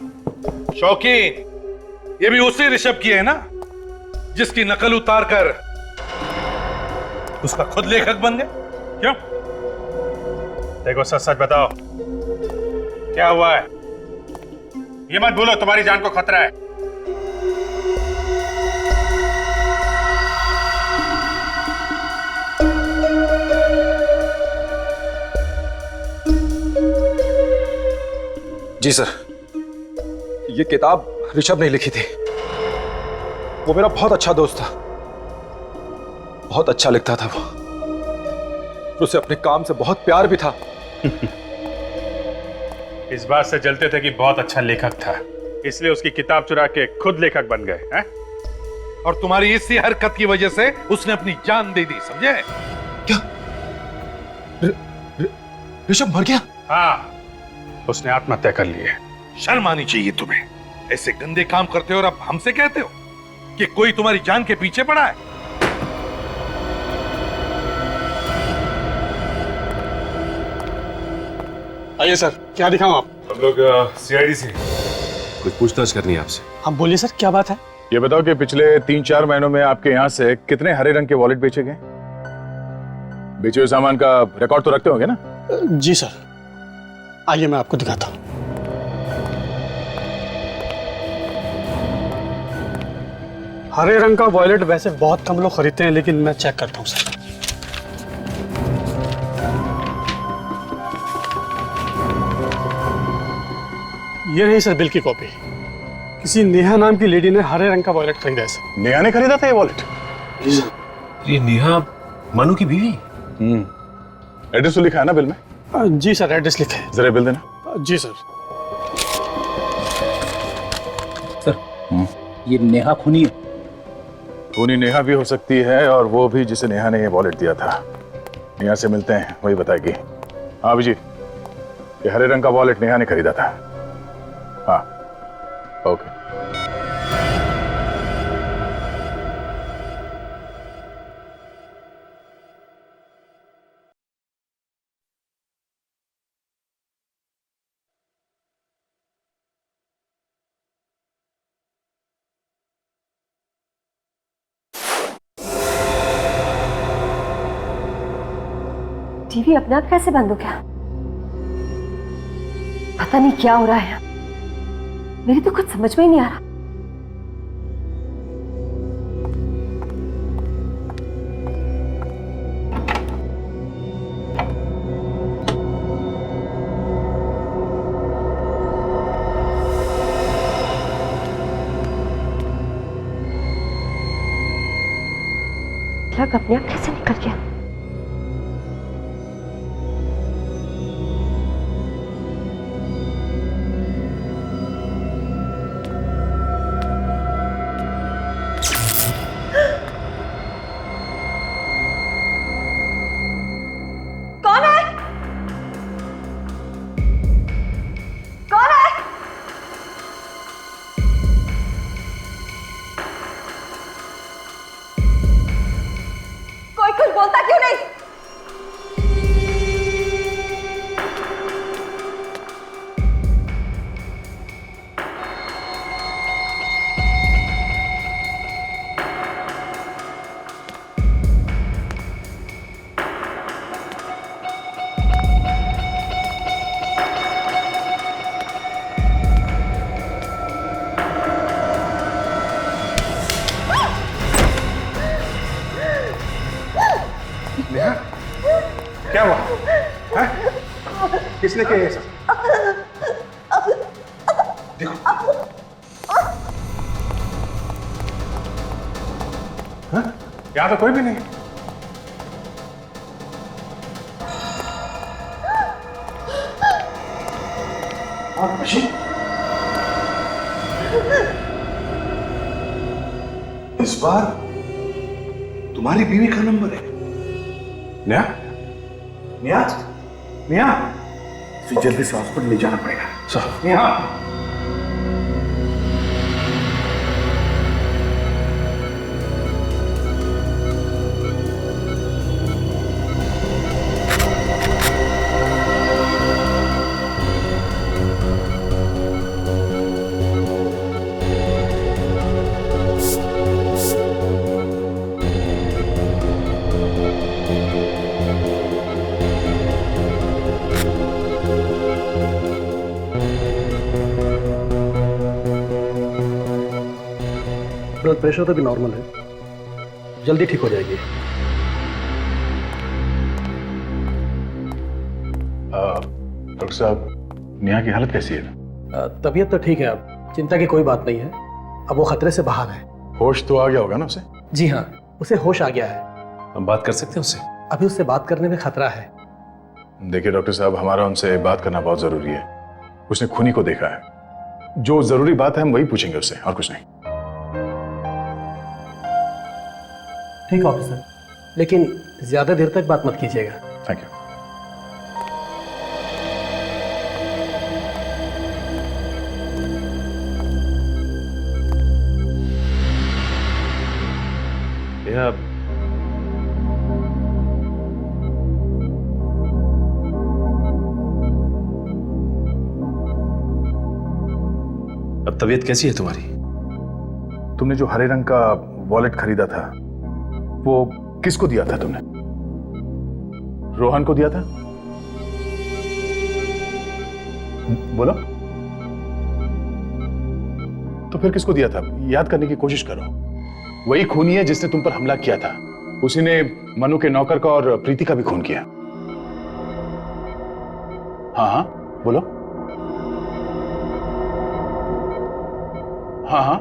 शौकीन, ये भी उसी ऋषभ की है ना जिसकी नकल उतार कर उसका खुद लेखक बन गए? क्यों? देखो सच सच बताओ क्या हुआ है। ये मत भूलो तुम्हारी जान को खतरा है। जी सर, ये किताब ऋषभ ने लिखी थी। वो मेरा बहुत अच्छा दोस्त था, बहुत अच्छा लिखता था वो, उसे अपने काम से बहुत प्यार भी था। इस बात से जलते थे कि बहुत अच्छा लेखक था, इसलिए उसकी किताब चुरा के खुद लेखक बन गए हैं? और तुम्हारी इसी हरकत की वजह से उसने अपनी जान दे दी, समझे? क्या ऋषभ मर गया? हाँ, उसने आत्महत्या कर ली है। शर्म आनी चाहिए तुम्हें। ऐसे गंदे काम करते हो और अब हमसे कहते हो कि कोई तुम्हारी जान के पीछे पड़ा है? आइए सर, क्या दिखाऊं आप? हम लोग सीआईडी से कुछ पूछताछ करनी है आपसे। आप बोलिए सर, क्या बात है? ये बताओ कि पिछले 3-4 महीनों में आपके यहाँ से कितने हरे रंग के वॉलेट बेचे गए? बेचे हुए सामान का रिकॉर्ड तो रखते होंगे ना? जी सर, आइए मैं आपको दिखाता हूँ। हरे रंग का वॉलेट वैसे बहुत कम लोग खरीदते हैं, लेकिन मैं चेक करता हूँ सर। ये रही सर बिल की कॉपी। किसी नेहा नाम की लेडी ने हरे रंग का वॉलेट खरीदा है सर। नेहा ने खरीदा था ये वॉलेट? जी सर। ये नेहा मनु की बीवी? एड्रेस तो लिखा है ना बिल में? जी सर, एड्रेस लिखा है। जरा बिल देना। जी सर। सर, ये नेहा खूनी है? खूनी नेहा भी हो सकती है और वो भी जिसे नेहा ने ये वॉलेट दिया था। नेहा से मिलते हैं, वही बताएगी। हाँ अभिजीत, ये हरे रंग का वॉलेट नेहा ने खरीदा था। हाँ ओके। टीवी अपने आप कैसे बंद हो गया? पता नहीं क्या हो रहा है, मेरी तो कुछ समझ में ही नहीं आ रहा। प्लग अपने आप कैसे निकल गया? क्या हुआ? है? किसने किया ये सब? देखो। हाँ? यहाँ तो कोई भी नहीं। इस बार तुम्हारी बीवी का नंबर है। नेहा, नेहा, नेहा, इसे जल्दी से हॉस्पिटल ले जाना पड़ेगा। सर, नेहा। ब्लड प्रेशर तो भी नॉर्मल है, जल्दी ठीक हो जाएगी। डॉक्टर साहब, नेहा की हालत कैसी है? तबीयत तो ठीक है, अब चिंता की कोई बात नहीं है। अब वो खतरे से बाहर है। होश तो आ गया होगा ना उसे? जी हाँ, उसे होश आ गया है। हम बात कर सकते हैं उससे? अभी उससे बात करने में खतरा है। देखिए डॉक्टर साहब, हमारा उनसे बात करना बहुत जरूरी है। उसने खूनी को देखा है। जो जरूरी बात है हम वही पूछेंगे उससे, और कुछ नहीं। ठीक है ऑफिसर, लेकिन ज्यादा देर तक बात मत कीजिएगा। Thank you. अब तबीयत कैसी है तुम्हारी? तुमने जो हरे रंग का वॉलेट खरीदा था वो किसको दिया था तुमने? रोहन को दिया था? बोलो। तो फिर किसको दिया था? याद करने की कोशिश करो। वही खूनी है जिसने तुम पर हमला किया था। उसी ने मनु के नौकर का और प्रीति का भी खून किया। हाँ हाँ बोलो। हाँ हाँ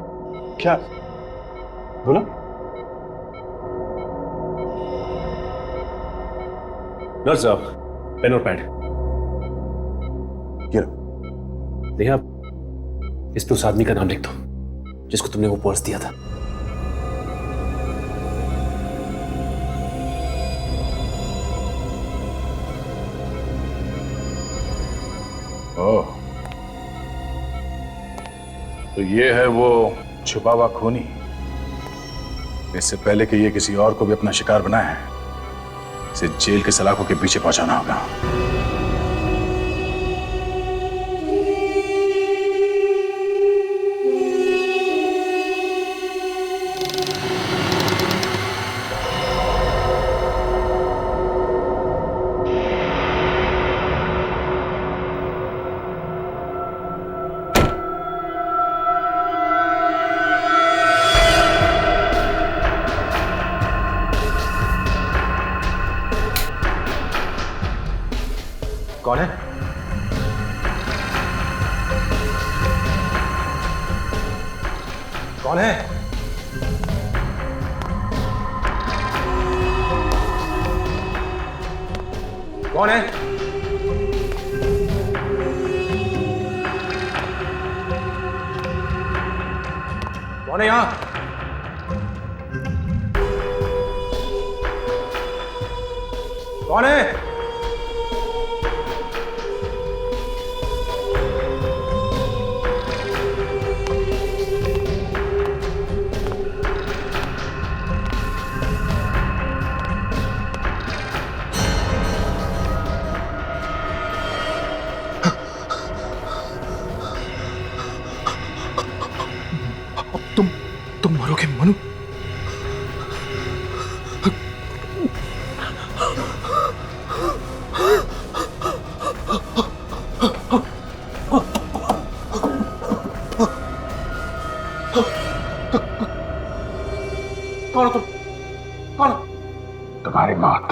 क्या? बोलो। नर्स साहब, पेन और पैड। ये नेहा, इस पे उस आदमी का नाम लिख दो जिसको तुमने वो पर्स दिया था। ओह, तो ये है वो छुपा हुआ खूनी। इससे पहले कि ये किसी और को भी अपना शिकार बनाए, इसे जेल के सलाखों के पीछे पहुंचाना होगा। कौन है? कौन है? कौन है? कौन है यहां? कौन है? तुम मरोगे मनु। कौन हो तुम? कौन? तुम्हारी मौत,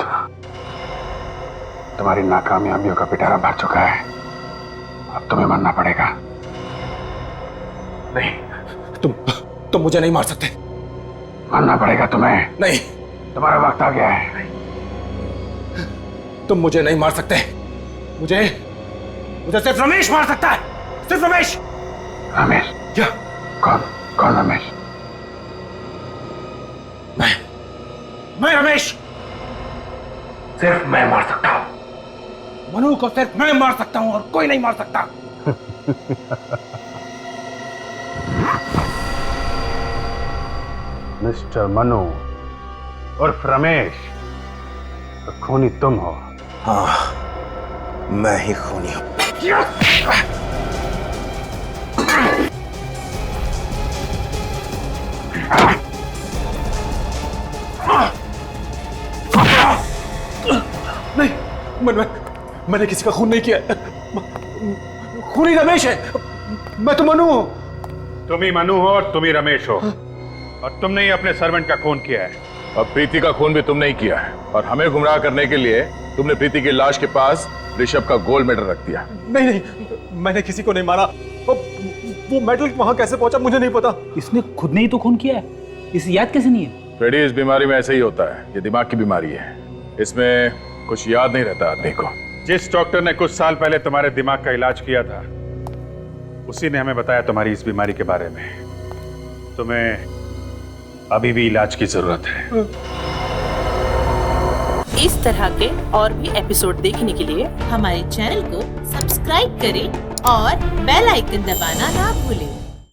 तुम्हारी नाकामयाबियों का पिटारा भर चुका है। अब तुम्हें मरना पड़ेगा। नहीं, तुम मुझे नहीं मार सकते। मरना पड़ेगा तुम्हें। नहीं, तुम्हारा वक्त आ गया है। तुम मुझे नहीं मार सकते। मुझे सिर्फ रमेश मार सकता है। सिर्फ रमेश। रमेश? क्या? कौन रमेश? मैं रमेश। सिर्फ मैं मार सकता हूं। मनु को सिर्फ मैं मार सकता हूं और कोई नहीं मार सकता। मिस्टर मनु उर्फ रमेश, तो खूनी तुम हो। हाँ, मैं ही खूनी हूं। नहीं, मैंने किसी का खून नहीं किया। खूनी रमेश है। मैं तो मनु हूं। तुम ही मनु हो और तुम ही रमेश हो, और तुमने ही अपने सर्वेंट का खून किया है। और प्रीति का खून भी तुमने ही किया है, और हमें गुमराह करने के लिए तुमने प्रीति की लाश के पास ऋषभ का गोल्ड मेडल रख दिया। नहीं, मैंने किसी को नहीं मारा। वो मेडल वहां कैसे पहुंचा मुझे नहीं पता। इसने खुद ने ही तो खून किया है, इसे याद कैसे नहीं है? फ्रेडी, इस बीमारी में ऐसे ही होता है। ये दिमाग की बीमारी है, इसमें कुछ याद नहीं रहता आदमी को। जिस डॉक्टर ने कुछ साल पहले तुम्हारे दिमाग का इलाज किया था, उसी ने हमें बताया तुम्हारी इस बीमारी के बारे में। तुम्हें अभी भी इलाज की जरूरत है। इस तरह के और भी एपिसोड देखने के लिए हमारे चैनल को सब्सक्राइब करें और बेल आइकन दबाना ना भूलें।